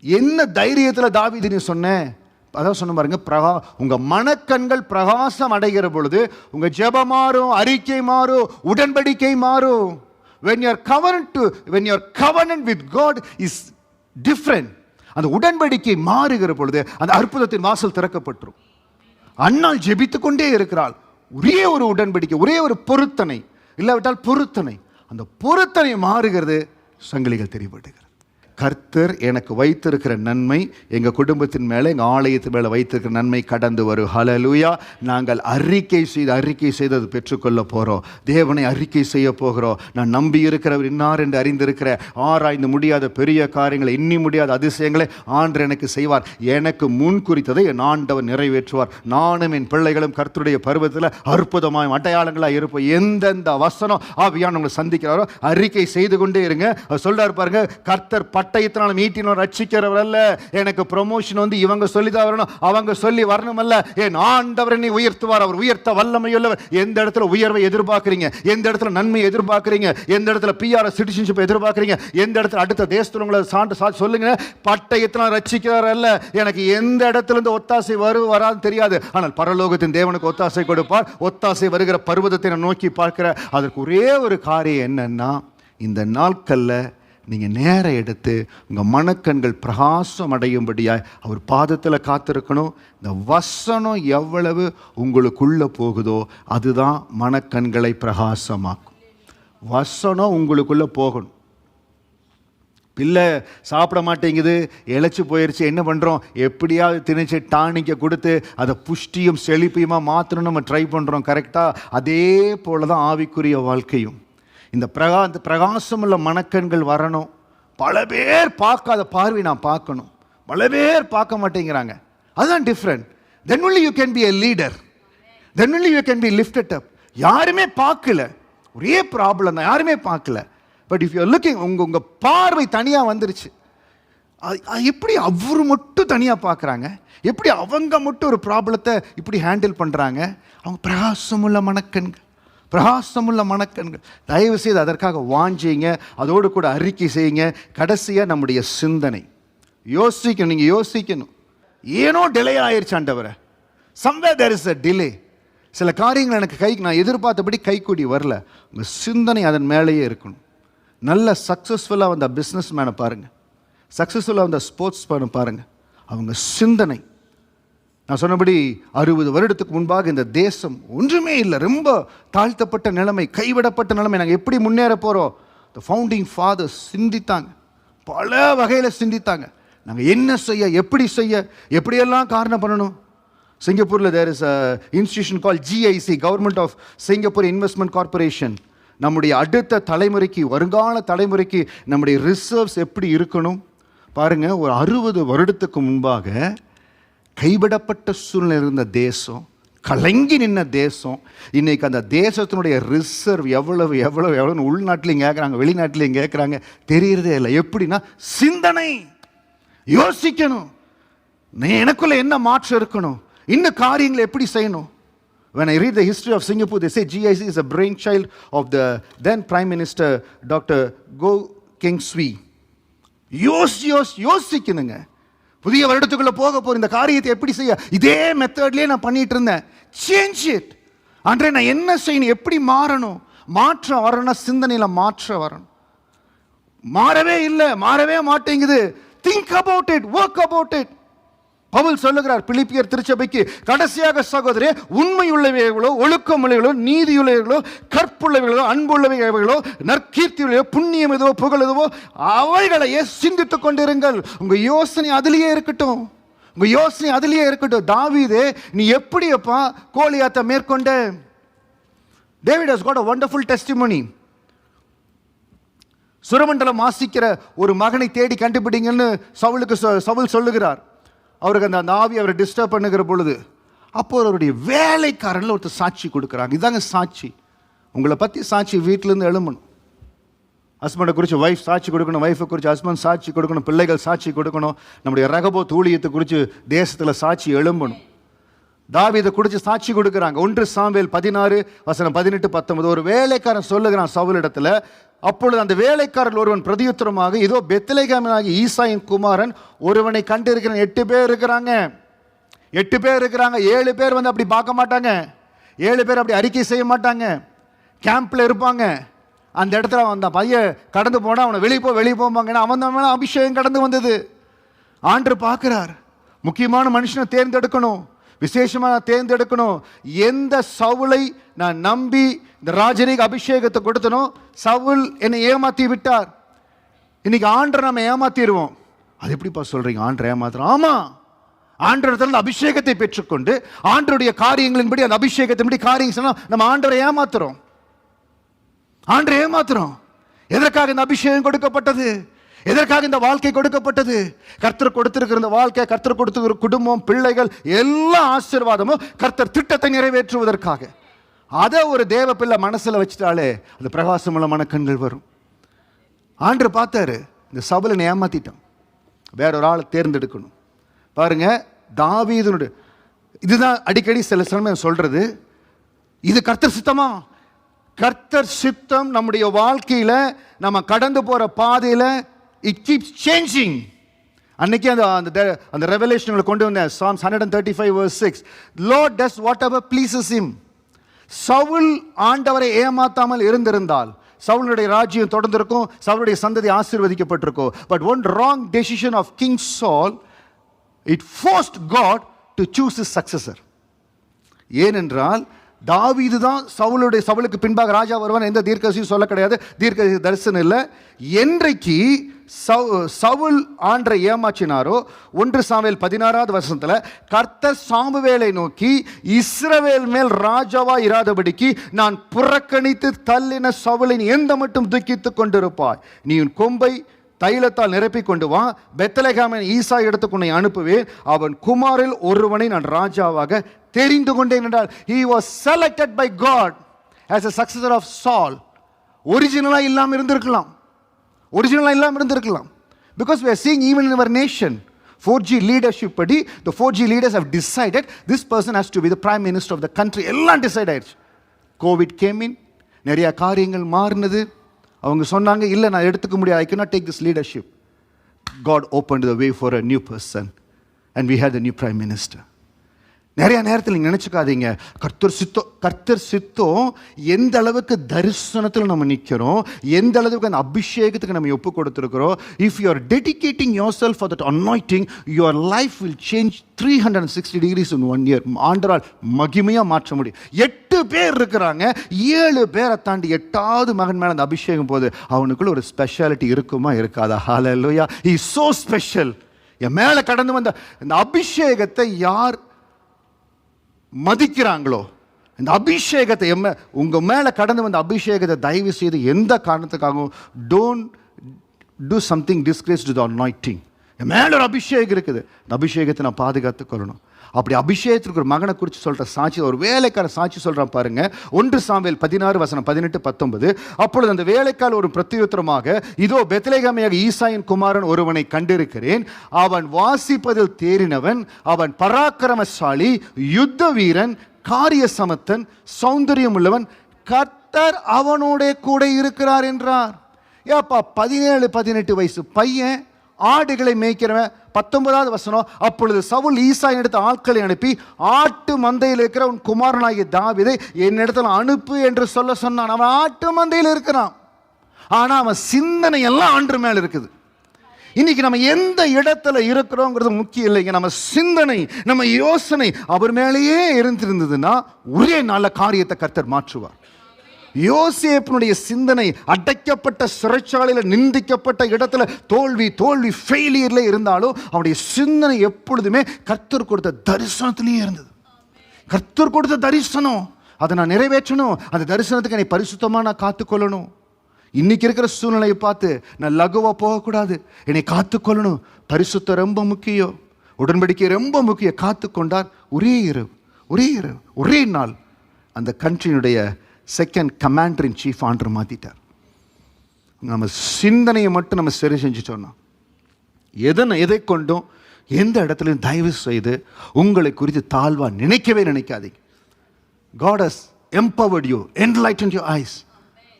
என்ன தைரியத்தில் தாவீது நீ சொன்னேன், அதான் சொன்ன பாருங்க, உங்கள் மனக்கண்கள் பிரகாசம் அடைகிற பொழுது உங்கள் ஜெபம் மாறும், அறிக்கை மாறும், உடன்படிக்கை மாறும். when you are covenant with God is different. அந்த உடன்படிக்கை மாறுகிற பொழுது அந்த அற்புதத்தின் வாசல் திறக்கப்பட்டுரும். அன்னாள் ஜெபித்துக் கொண்டே இருக்கிறாள். ஒரே ஒரு உடன்படிக்கை, ஒரே ஒரு பொருத்தனை, இல்லாவிட்டால் பொருத்தனை. அந்த பொருத்தனை மாறுகிறது, சங்கிலிகள் தெரிவிடுகிறது. கர்த்தர் எனக்கு வைத்திருக்கிற நன்மை, எங்கள் குடும்பத்தின் மேலே, எங்கள் ஆலயத்தின் மேலே வைத்திருக்கிற நன்மை கடந்து வரும். ஹல்லேலூயா. நாங்கள் அறிக்கை செய்தது பெற்றுக்கொள்ள போகிறோம். தேவனை அறிக்கை செய்ய போகிறோம். நான் நம்பி இருக்கிறவர் இன்னார் என்று அறிந்திருக்கிற, ஆராய்ந்து முடியாத பெரிய காரியங்களை, எண்ணி முடியாத அதிசயங்களை ஆண்டவர் எனக்கு செய்வார். எனக்கு முன் குறித்ததை என் ஆண்டவர் நிறைவேற்றுவார். நானும் என் பிள்ளைகளும் கர்த்தருடைய பருவத்தில் அற்புதமாய் அடையாளங்களாக இருப்போம். எந்தெந்த வசனம் ஆவியானவரை உங்களை சந்திக்கிறாரோ அறிக்கை செய்து கொண்டே இருங்க. சொல்றாரு பாருங்க, கர்த்தர் பட்டயத்தினாலும் ஈட்டினாலும் ரட்சிக்கிறவர் அல்ல. எனக்கு ப்ரமோஷன் வந்து இவங்க சொல்லிதான் வரணும், அவங்க சொல்லி வரணும் அல்ல. என் ஆண்டவர் என்னை உயர்த்துவார். அவர் உயர்த்த வல்லமையுள்ளவர். எந்த இடத்துல உயர்வை எதிர்பார்க்குறீங்க, எந்த இடத்துல நன்மையை எதிர்பார்க்குறீங்க, எந்த இடத்துல பிஆர் சிட்டிசன்ஷிப் எதிர்பார்க்குறீங்க, எந்த இடத்துல அடுத்த தேசத்தில் உங்களை சான்று சொல்லுங்க. பட்டயத்தினால் ரட்சிக்கிறார் அல்ல. எனக்கு எந்த இடத்துல இருந்து ஒத்தாசை வராது தெரியாது, ஆனால் பரலோகத்தின் தேவனுக்கு ஒத்தாசை கொடுப்பார். ஒத்தாசை வருகிற பர்வதத்தை நான் நோக்கி பார்க்கிற. அதற்கு ஒரே ஒரு காரியம் என்னன்னா, இந்த நாட்களில் நீங்கள் நேரம் எடுத்து உங்கள் மனக்கண்கள் பிரகாசம் அடையும்படியாய் அவர் பாதத்தில் காத்திருக்கணும். இந்த வசனம் எவ்வளவு உங்களுக்குள்ளே போகுதோ அதுதான் மனக்கண்களை பிரகாசமாக்கும். வசனம் உங்களுக்குள்ளே போகணும். பிள்ளை சாப்பிட மாட்டேங்குது, இழைச்சி போயிடுச்சு, என்ன பண்ணுறோம், எப்படியாவது திணிச்சு டானிக்கை கொடுத்து அதை புஷ்டியும் செழிப்பையுமா மாற்றணும் நம்ம ட்ரை பண்ணுறோம். கரெக்டாக அதே போல தான் ஆவிக்குரிய வாழ்க்கையும். இந்த பிரகாசமுள்ள மனக்கண்கள் வரணும். பல பேர் பார்க்காத பார்வை நான் பார்க்கணும். பல பேர் பார்க்க மாட்டேங்கிறாங்க. அதுதான் different. then only you can be a leader, then only you can be lifted up. யாருமே பார்க்கல, ஒரே ப்ராப்ளம் தான், யாருமே பார்க்கல. But if you are looking, உங்க பார்வை தனியாக வந்துருச்சு. எப்படி அவர் மட்டும் தனியாக பார்க்குறாங்க, எப்படி அவங்க மட்டும் ஒரு ப்ராப்ளத்தை இப்படி ஹேண்டில் பண்ணுறாங்க. அவங்க பிரகாசமுள்ள மனக்கண்கள், பிரகாசமுள்ள மனக்கண்கள். தயவு செய்து அதற்காக வாஞ்சிங்க, அதோடு கூட அறிக்கை செய்யுங்க. கடைசியாக நம்முடைய சிந்தனை யோசிக்கணும். நீங்கள் யோசிக்கணும், ஏனோ டிலே ஆயிடுச்சு ஆண்டவரே, somewhere there is a delay. சில காரியங்கள் எனக்கு நான் எதிர்பார்த்தபடி கைக்கூடி வரல. உங்கள் சிந்தனை அதன் மேலேயே இருக்கணும். நல்ல சக்ஸஸ்ஃபுல்லாக வந்த பிஸ்னஸ் மேனை பாருங்கள், சக்ஸஸ்ஃபுல்லாக வந்த ஸ்போர்ட்ஸ் மேனை பாருங்கள். அவங்க சிந்தனை, நான் சொன்னபடி 60 வருடத்துக்கு முன்பாக இந்த தேசம் ஒன்றுமே இல்லை, ரொம்ப தாழ்த்தப்பட்ட நிலைமை, கைவிடப்பட்ட நிலைமை. நாங்கள் எப்படி முன்னேற போகிறோம்? த ஃபவுண்டிங் ஃபாதர்ஸ் சிந்தித்தாங்க, பல வகையில் சிந்தித்தாங்க. நாங்கள் என்ன செய்ய, எப்படி செய்ய, எப்படியெல்லாம் காரணம் பண்ணணும். சிங்கப்பூரில் there is a institution call GIC, government of Singapore investment corporation. நம்முடைய அடுத்த தலைமுறைக்கு, வருங்கால தலைமுறைக்கு நம்முடைய ரிசர்வ்ஸ் எப்படி இருக்கணும் பாருங்கள். ஒரு 60 வருடத்துக்கு முன்பாக கைவிடப்பட்ட சூழ்நிலை இருந்த தேசம், கலங்கி நின்ன தேசம், இன்னைக்கு அந்த தேசத்தினுடைய ரிசர்வ் எவ்வளவு எவ்வளவு எவ்வளோன்னு உள்நாட்டிலையும் கேட்குறாங்க, வெளிநாட்டிலையும் கேட்குறாங்க. தெரியறதே இல்லை. எப்படின்னா சிந்தனை, யோசிக்கணும். எனக்குள்ள என்ன மாற்றம் இருக்கணும், இந்த காரியங்களை எப்படி செய்யணும். When I read the history of Singapore, they say GIC is a brainchild of the then Prime Minister Dr. Goh Keng Swee. யோசிக்கணுங்க. புதிய வருடத்துக்குள்ள போக போற இந்த காரியத்தை எப்படி செய்ய, இதே மெத்தட்லயே நான் பண்ணிட்டு இருந்தேன். Change it. அன்றே நான் என்ன செய்யணும், எப்படி மாறணும், மாற்றம் வரணும், சிந்தனையில மாற்றம் வரணும். மாறவே இல்லை, மாறவே மாட்டேங்குது. Think about it, work about it. Paul சொல்லுகிறார் பிலிப்பியர் திருச்சபைக்கு, கடைசியாக சகோதரே, உண்மையுள்ளவைகளோ, ஒழுக்கமுள்ளவைகளோ, நீதியுள்ளவைகளோ, கற்புள்ளவைகளோ, அன்புள்ளவைகளோ, நற்கீர்த்தியுள்ளவையோ, புண்ணியம் எதுவோ, புகழ் எதுவோ, அவைகளையே சிந்தித்துக் கொண்டிருங்கள். உங்க யோசனை அதிலேயே இருக்கட்டும், உங்க யோசனை அதிலேயே இருக்கட்டும். தாவீதே, நீ எப்படியப்பா கோலியாத்தை மேற்கொண்ட? David has got a wonderful testimony. சுரமண்டலம் வாசிக்கிற ஒரு மகனை தேடி கண்டுபிடிங்கன்னு சவுல் சொல்லுகிறார். அவருக்கு அந்த ஆவி அவரை டிஸ்டர்ப் பண்ணுகிற பொழுது, அப்போ அவருடைய வேலைக்காரனில் ஒருத்தர் சாட்சி கொடுக்குறாங்க. இதாங்க சாட்சி. உங்களை பற்றி சாட்சி வீட்டிலேருந்து எழும்பணும். ஹஸ்பண்டை குறித்து ஒய்ஃப் சாட்சி கொடுக்கணும், ஒய்ஃபை குறித்து ஹஸ்பண்ட் சாட்சி கொடுக்கணும், பிள்ளைகள் சாட்சி கொடுக்கணும், நம்முடைய ரகபோத் ஊழியத்தை குறித்து தேசத்தில் சாட்சி எழும்பணும். தாவீதை குறித்து சாட்சி கொடுக்குறாங்க. 1 சாமுவேல் 16:18-19. ஒரு வேலைக்காரன் சொல்லுகிறான் சவுலிடத்தில். அப்பொழுது அந்த வேலைக்காரர்கள் ஒருவன் பிரதியுத்தரமாக, இதோ பெத்லெகேமினாகிய ஈசாயின் குமாரன் ஒருவனை கண்டிருக்கிறேன். 8 பேர் இருக்கிறாங்க. 8 பேர் இருக்கிறாங்க. 7 பேர் வந்து அப்படி பார்க்க மாட்டாங்க. 7 பேர் அப்படி அறிக்கை செய்ய மாட்டாங்க. கேம்பில் இருப்பாங்க. அந்த இடத்துல அந்த பையன் கடந்து போனால் அவனை வெளியே போவாங்க. அவன் மேலே அபிஷேகம் கடந்து வந்தது. ஆண்டவர் பார்க்கிறார். முக்கியமான மனுஷனை தேர்ந்தெடுக்கணும், விசேஷமாக தேர்ந்தெடுக்கணும். எந்த சவுலை நான் நம்பி இந்த ராஜரீக அபிஷேகத்தை கொடுத்தனோ, சவுல் என்னை ஏமாத்தி விட்டார். இன்னைக்கு ஆண்டரை நம்ம ஏமாத்திடுவோம். அது எப்படிப்பா சொல்றீங்க, ஆண்டரை ஏமாத்துறோம்? ஆமா, ஆண்டவரிடத்துல அபிஷேகத்தை பெற்றுக்கொண்டு ஆண்டருடைய காரியங்களின்படி, அந்த அபிஷேகத்தின்படி காரியங்கள் நம்ம ஆண்டரை ஏமாத்துறோம். ஆண்டரை ஏமாத்துறோம். எதற்காக இந்த அபிஷேகம் கொடுக்கப்பட்டது? எதற்காக இந்த வாழ்க்கை கொடுக்கப்பட்டது? கர்த்தர் கொடுத்திருக்கிற இந்த வாழ்க்கை, கர்த்தர் கொடுத்திருக்கிற குடும்பம், பிள்ளைகள், எல்லா ஆசீர்வாதமும் கர்த்தர் திட்டத்தை நிறைவேற்றுவதற்காக. அதை ஒரு தேவ பிள்ளை மனசுல வச்சுட்டாலே அந்த பிரகாசமுள்ள மனக்கண்கள் வரும். ஆண்டவர் பார்த்தாரு, இந்த சவுலை ஏமாத்திட்டான், வேற ஒரு ஆளை தேர்ந்தெடுக்கணும். பாருங்க, தாவீதுனுடைய இதுதான் அடிக்கடி சில சமயம் சொல்றது, இது கர்த்தர் சித்தமா? கர்த்தர் சித்தம் நம்முடைய வாழ்க்கையில நம்ம கடந்து போற பாதையில it keeps changing. அன்னைக்கு அந்த ரெவலேஷன்களை கொண்டு வந்த Psalms 135:6, Lord does whatever pleases him. Saul ஆண்டவரை ஏமாத்தாமல் இருந்திருந்தால் சவுலுடைய ராஜ்யம் தொடர்ந்திருக்கும், சவுலுடைய சந்ததி ஆசீர்வதிக்கப்பட்டிருக்கும். But one wrong decision of King Saul, it forced God to choose his successor. ஏனென்றால் தாவீது தான் சவுலுக்கு பின்பாக ராஜா வருவான். எந்த தீர்க்கதரிசியும் சொல்ல கிடையாது, தீர்க்கதரிசி தரிசனம் இல்லை. என்றைக்கு சவுல் ஆண்டரை ஏமாற்றினாரோ, 1 சாமுவேல் 16 கர்த்தர் சாமுவேலை நோக்கி, இஸ்ரவேல் மேல் ராஜாவா இராதபடிக்கு நான் புறக்கணித்து தள்ளின சவுலை நீ எந்த மட்டும் துக்கித்துக் கொண்டிருப்பாய். நீ உன் கொம்பை தைலத்தால் நிரப்பி கொண்டு வா, பெத்லெகேமின் ஈசா இடத்துக்கு உன்னை அனுப்புவேன், அவன் குமாரில் ஒருவனை நான் ராஜாவாக தெரிந்து கொண்டேன் என்றால். he was selected by God as a successor of Saul. ஒரிஜினலா இல்லாம இருந்திருக்கலாம், because we are seeing even in our nation 4G leadership படி the 4G leaders have decided this person has to be the prime minister of the country. எல்லாம் டிசைட் ஆயிடுச்சு. கோவிட் came in, நிறைய காரியங்கள் மாறினது. அவங்க சொன்னாங்க, இல்லை நான் எடுத்துக்க முடியாது, I cannot take this leadership. God opened the way for a new person and we had the new prime minister. நிறைய நேரத்தில் நீங்கள் நினச்சிக்காதீங்க, கர்த்தர் சித்தம் எந்த அளவுக்கு தரிசனத்தில் நம்ம நிற்கிறோம், எந்த அளவுக்கு அந்த அபிஷேகத்துக்கு நம்ம ஒப்பு கொடுத்துருக்கிறோம். If you are dedicating your self for that anointing, your life will change 360 degrees in 1 year. ஆண்டரால் மகிமையாக மாற்ற முடியும். 8 பேர் இருக்கிறாங்க, 7 பேரை தாண்டி 8வது மகன் மேலே அந்த அபிஷேகம் போது அவனுக்குள்ள ஒரு ஸ்பெஷாலிட்டி இருக்குமா இருக்காதா? ஹல்லேலூயா, ஹி இஸ் சோ ஸ்பெஷல். என் மேலே கடந்து வந்த இந்த அபிஷேகத்தை யார் மதிக்கிறாங்களோ, இந்த அபிஷேகத்தை உங்க மேல கடந்து வந்த அபிஷேகத்தை தயவு செய்து எந்த காரணத்துக்காகவும் don't do something disgrace to the anointing. என் மேல ஒரு அபிஷேகம் இருக்குது, இந்த அபிஷேகத்தை நான் பாதுகாத்து கொள்ளணும். அப்படி அபிஷேகத்திற்கு ஒரு மகனை குறித்து சொல்ற சாட்சி, ஒரு வேலைக்கார சாட்சி சொல்றான் பாருங்க. 1 சாமுவேல் 16:18-19. அப்பொழுது அந்த வேலைக்கார ஒரு பிரத்யுத்தரமாக, இதோ பெத்லெகேமியாகிய ஈசாயின் குமாரன் ஒருவனை கண்டிருக்கிறேன், அவன் வாசிப்பதில் தேறினவன், அவன் பராக்கிரமசாலி, யுத்த வீரன், காரிய சமத்தன், சௌந்தரியம் உள்ளவன், கர்த்தர் அவனோட கூட இருக்கிறார் என்றார். ஏப்பா 17-18 வயசு பையன் ஆடுகளை மேய்க்கிறவன். 19வது வசனம், அப்பொழுது சவுல் ஈசாயின் எடுத்த ஆட்களை அனுப்பி ஆட்டு மந்தையில் இருக்கிற உன் குமாரனாகிய தாவீதை என்னிடத்துல அனுப்பு என்று சொல்ல சொன்னான். அவன் ஆட்டு மந்தையில் இருக்கிறான், ஆனா அவன் சிந்தனை எல்லாம் ஆண்டு மேல இருக்குது. இன்னைக்கு நம்ம எந்த இடத்துல இருக்கிறோங்கிறது முக்கியம் இல்லைங்க. நம்ம சிந்தனை, நம்ம யோசனை அவர் மேலேயே இருந்திருந்ததுன்னா ஒரே நல்ல காரியத்தை கர்த்தர் மாற்றுவார். யோசேப்பினுடைய சிந்தனை அடைக்கப்பட்ட சிறைச்சாலையில், நிந்திக்கப்பட்ட இடத்துல தோல்வி ஃபெயிலியர்ல இருந்தாலும் அவனுடைய சிந்தனை எப்பொழுதுமே கர்த்தர் கொடுத்த தரிசனத்திலேயே இருந்தது. கர்த்தர் கொடுத்த தரிசனம், அதை நான் நிறைவேற்றணும், அந்த தரிசனத்துக்கு என்னை பரிசுத்தமாக நான் காத்துக்கொள்ளணும். இன்னைக்கு இருக்கிற சூழ்நிலையை பார்த்து நான் லகுவா போகக்கூடாது, என்னை காத்துக்கொள்ளணும். பரிசுத்தம் ரொம்ப முக்கியம், உடன்படிக்கை ரொம்ப முக்கியம். காத்துக்கொண்டார். ஒரே நாள் அந்த கண்ட்ரியினுடைய செகண்ட் கமாண்டர் இன் சீஃப் ஆண்டர் மாற்றிட்டார். நம்ம சிந்தனையை மட்டும் நம்ம சரி செஞ்சுட்டோம்னா எதை கொண்டும் எந்த இடத்துலையும் தயவு செய்து உங்களை குறித்து தாழ்வா நினைக்காதீங்க. God has empowered you, enlightened your eyes.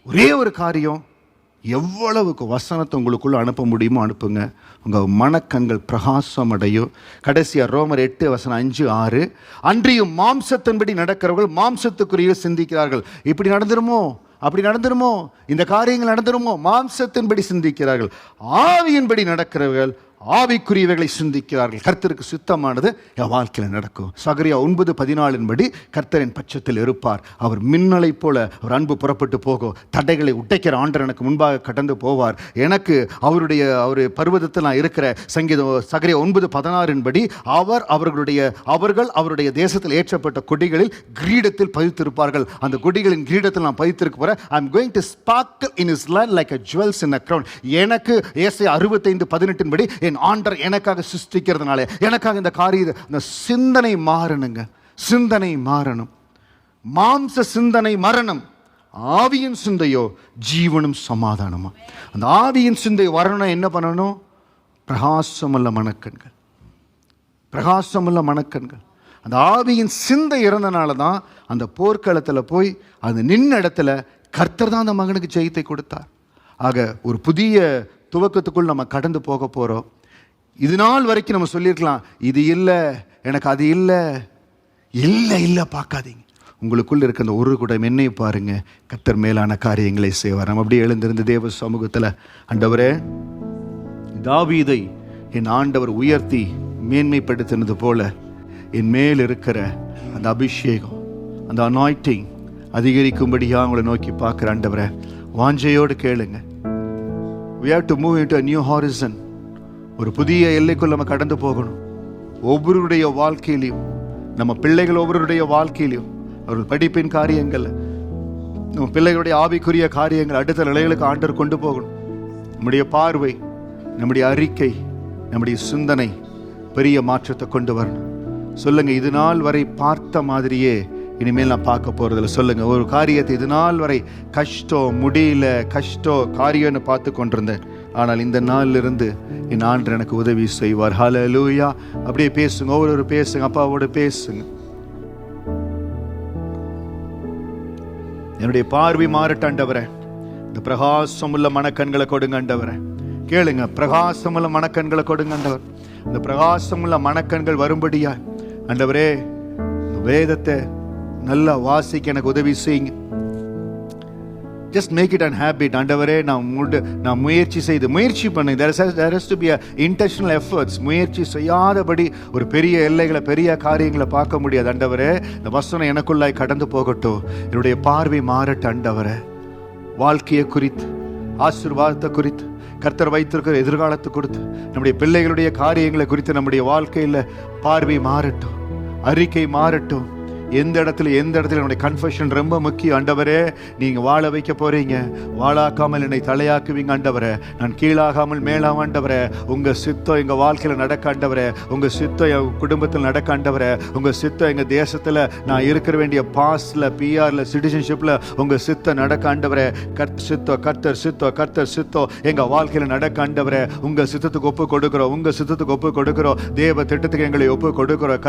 ஒரே ஒரு காரியம், எவ்வளவுக்கு வசனத்தை உங்களுக்குள்ள அனுப்ப முடியுமோ அனுப்புங்க. உங்கள் மனக்கண்கள் பிரகாசம் அடையும். கடைசியாக ரோமர் 8:5-6, அன்றியும் மாம்சத்தின்படி நடக்கிறவர்கள் மாம்சத்துக்குரிய சிந்திக்கிறார்கள். இப்படி நடந்துருமோ, அப்படி நடந்துருமோ, இந்த காரியங்கள் நடந்துருமோ, மாம்சத்தின்படி சிந்திக்கிறார்கள். ஆவியின்படி நடக்கிறவர்கள் ஆவிக்குரியவைகளை சிந்திக்கிறார்கள். கர்த்தருக்கு சுத்தமானது என் வாழ்க்கையில் நடக்கும். சகரியா 9:14 படி கர்த்தரின் பட்சத்தில் இருப்பார். அவர் மின்னலை போல அவர் அன்பு புறப்பட்டு போகும். தடைகளை உடைக்கிற ஆண்டவர் எனக்கு முன்பாக கடந்து போவார். எனக்கு அவருடைய பர்வதத்தில் நான் இருக்கிற சகரியா 9:16 படி அவர்கள் அவருடைய தேசத்தில் ஏற்றப்பட்ட கொடிகளில் கிரீடத்தில் பதித்திருப்பார்கள். அந்த கொடிகளின் கிரீடத்தில் நான் பதித்திருக்க போறேன். I am going to sparkle in his land like a jewels in a crown. எனக்கு ஏசாயா 65:18 படி என் ஆண்டவர் எனக்காக சிருஷ்டிக்கிறதுனால எனக்காக இந்த காரியம், இந்த சிந்தனை மாறணுங்க. சிந்தனை மாறணும். மாம்ச சிந்தனை மரணம், ஆவியின் சிந்தையோ ஜீவனும் சமாதானமா. அந்த ஆவியின் சிந்தை வரணும். என்ன பண்ணணும்? பிரகாசமுள்ள மனக்கண்கள், பிரகாசமுள்ள மனக்கண்கள். அந்த ஆவியின் சிந்தை இருந்தனால தான் அந்த போர்க்களத்தில் போய் அந்த நின்ன இடத்துல கர்த்தர் தான் அந்த மகனுக்கு ஜெயத்தை கொடுத்தார். ஆக ஒரு புதிய துவக்கத்துக்குள் நம்ம கடந்து போக போகிறோம். இது நாள் வரைக்கும் நம்ம சொல்லியிருக்கலாம், இது இல்லை, எனக்கு அது இல்லை பார்க்காதீங்க. உங்களுக்குள்ள இருக்க அந்த ஒரு குடம் எண்ணெயை பாருங்க, கர்த்தர் மேலான காரியங்களை செய்வார். நம்ம அப்படியே எழுந்திருந்த தேவ சமூகத்தில், ஆண்டவரே, தாவீதை என் ஆண்டவர் உயர்த்தி மேன்மைப்படுத்தினது போல என் மேல் இருக்கிற அந்த அபிஷேகம், அந்த அனாயிண்டிங் அதிகரிக்கும்படியாக உங்களை நோக்கி பார்க்குற ஆண்டவரை வாஞ்சையோடு கேளுங்க. We have to move into a new horizon. ஒரு புதிய எல்லைக்குள் நம்ம கடந்து போகணும். ஒவ்வொருடைய வாழ்க்கையிலையும், நம்ம பிள்ளைகள் ஒவ்வொருடைய வாழ்க்கையிலையும், அவர்கள் படிப்பின் காரியங்கள், நம்ம பிள்ளைகளுடைய ஆவிக்குரிய காரியங்கள் அடுத்த நிலைகளுக்கு ஆண்டவர் கொண்டு போகணும். நம்முடைய பார்வை, நம்முடைய அறிக்கை, நம்முடைய சிந்தனை பெரிய மாற்றத்தை கொண்டு வரணும். சொல்லுங்க, இது நாள் வரை பார்த்த மாதிரியே இனிமேல் நான் பார்க்க போறதில்ல. சொல்லுங்க, ஒரு காரியத்தை இது நாள் வரை கஷ்டம், முடியல, காரியம்னு பார்த்து கொண்டிருந்தேன், ஆனால் இந்த நாளில் இருந்து என் ஆண்டவர் எனக்கு உதவி செய்வார். ஹல்லேலூயா. அப்படியே பேசுங்க, ஒவ்வொரு பேசுங்க, அப்பாவோட பேசுங்க. என்னுடைய பார்வை மாறட்ட ஆண்டவரே, இந்த பிரகாசமுள்ள மனக்கண்களை கொடுங்க ஆண்டவரே. கேளுங்க, பிரகாசமுள்ள மனக்கண்களை கொடுங்க ஆண்டவர். இந்த பிரகாசமுள்ள மனக்கண்கள் வரும்படியா ஆண்டவரே வேதத்தை நல்லா வாசிக்க எனக்கு உதவி செய்யுங்க. Just make it an habit. ஆண்டவரே, நான் முயற்சி பண்ணேன். There has to be a intentional efforts. முயற்சி செய்யாதபடி ஒரு பெரிய எல்லைகளை, பெரிய காரியங்களை பார்க்க முடியாது. ஆண்டவரே, இந்த வசனம் எனக்குள்ளாய் கடந்து போகட்டும். என்னுடைய பார்வை மாறட்டும் ஆண்டவரே. வாழ்க்கையை குறித்து, ஆசீர்வாதத்தை குறித்து, கர்த்தர் வைத்திருக்கிற எதிர்காலத்தை குறித்து, நம்முடைய பிள்ளைகளுடைய காரியங்களை குறித்து நம்முடைய வாழ்க்கையில் பார்வை மாறட்டும், அறிக்கை மாறட்டும். எந்த இடத்துல என்னுடைய கன்ஃபெஷன் ரொம்ப முக்கியம். ஆண்டவரே, நீங்க வாழ வைக்க போறீங்க, வாழாக்காமல் என்னை தலையாக்குவீங்க ஆண்டவரே. நான் கீழாகாமல் மேலாம் ஆண்டவரே. உங்க சித்தம் எங்க வாழ்க்கையில நடக்க ஆண்டவரே. உங்க சித்தம் என் குடும்பத்தில் நடக்க ஆண்டவரே. உங்க சித்தம் எங்க தேசத்துல நான் இருக்கிற வேண்டிய பாஸ்ல, பிஆர்ல, சிட்டிசன்ஷிப்ல உங்க சித்தம் நடக்க ஆண்டவரே. கர்த்தர் சித்தம் எங்க வாழ்க்கையில நடக்க ஆண்டவரே. உங்க சித்தத்துக்கு ஒப்பு கொடுக்கிறோம். தேவ திட்டத்துக்கு எங்களை ஒப்பு கொடுக்கிறோம்.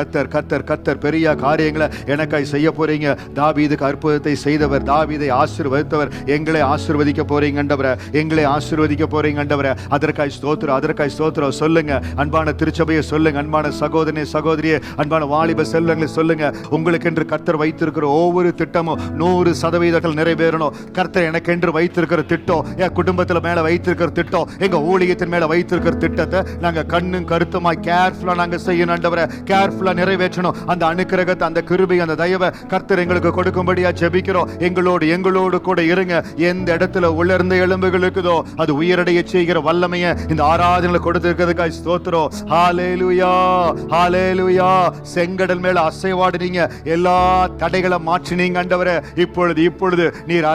கர்த்தர் பெரிய காரியங்களை எனக்காய் செய்ய போறீங்க. தாவீதுக்கு அற்புதத்தை செய்தவர், தாவீதை ஆசீர்வதித்தவர், எங்களை ஆசீர்வதிக்க போறீங்க ஆண்டவரே, எங்களை ஆசீர்வதிக்க போறீங்க ஆண்டவரே. அதற்காய் ஸ்தோத்திரம், அதற்காய் ஸ்தோத்திரம் சொல்லுங்க. அன்பான திருச்சபையை சொல்லுங்க, அன்பான சகோதரனே சகோதரியே, அன்பான வாலிப செல்வங்களை சொல்லுங்க. உங்களுக்கு என்று கர்த்தர் வைத்திருக்கிற ஒவ்வொரு திட்டமும் 100% நிறைவேறணும். கர்த்தர் எனக்கு என்று வைத்திருக்கிற திட்டம், என் குடும்பத்தில் மேல வைத்திருக்கிற திட்டம், எங்க ஊழியத்தின் மேல வைத்திருக்கிற திட்டத்தை நாங்க கண்ணும் கருத்துமா கேர்ஃபுல்லா நாங்க செய்யணும் ஆண்டவரே, கேர்ஃபுல்லா நிறைவேற்றணும். அந்த அனுக்கிரகத்தை, அந்த கிருபை, அந்த தயவை கர்த்தர் எங்களுக்கு கொடுக்கும்படியா ஜெபிக்கிறோம். எங்களோடு கூட இருங்க. எந்த இடத்துல உலர்ந்த எலும்புகள் இருக்குதோ அது உயரடைய செய்கிற வல்லமையை இந்த ஆராதனையில கொடுத்திருக்கிறதுக்காய் ஸ்தோத்திரம். ஹல்லேலூயா, ஹல்லேலூயா. செங்கடல் மேல அசைவாடுறீங்க, எல்லா தடைகளை மாற்றினீங்க ஆண்டவரே. இப்பொழுது நீர்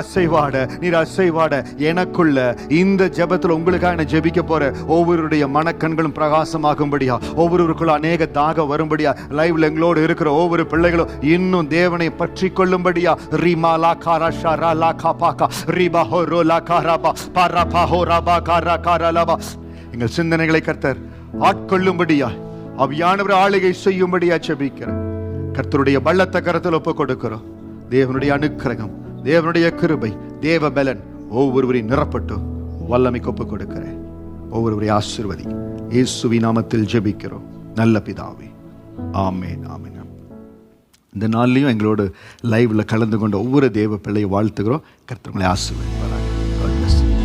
அசைவாட எனக்குள்ள இந்த ஜெபத்துல உங்களுக்காக நான் ஜெபிக்க போறேன். ஒவ்வொருடைய மனக்கண்களும் பிரகாசமாகும்படியா, ஒவ்வொருவருக்குள்ள அநேக தாக வரும்படியா, லைவ்ல எங்களோடு இருக்கிற ஒவ்வொரு பிள்ளைகளும் இன்னும் தேவனை பற்றி கொள்ளும்படியா. ரிமா லா காரா ஷரா லா காபாகா ரிபா ஹோரோ லா காராபா பரபா ஹோராபா காரா காரலபா. எங்கள் சிந்தனைகளை கர்த்தர் ஆட்கொள்ளும்படியா, அவியானவர் ஆளுகை செய்யும்படியா ஜெபிக்கிறேன். கர்த்தருடைய பலத்த கரத்தில் ஒப்பு கொடுக்கிறோம். தேவனுடைய அனுக்கிரகம், தேவனுடைய கிருபை, தேவ பலன் ஒவ்வொருவரையும் நிரப்பட்டு வல்லமைக்கு ஒப்பு கொடுக்கிறேன். ஒவ்வொருவரையும் ஆசீர்வதி. இயேசுவின் நாமத்தில் ஜெபிக்கிறோம் நல்ல பிதாவே, ஆமென், ஆமென். இந்த நாள்லையும் எங்களோட லைவ்ல கலந்து கொண்ட ஒவ்வொரு தேவ பிள்ளையை வாழ்த்துகிறோம். கர்த்தர் உங்களை ஆசீர்வதிப்பாராக. God bless you.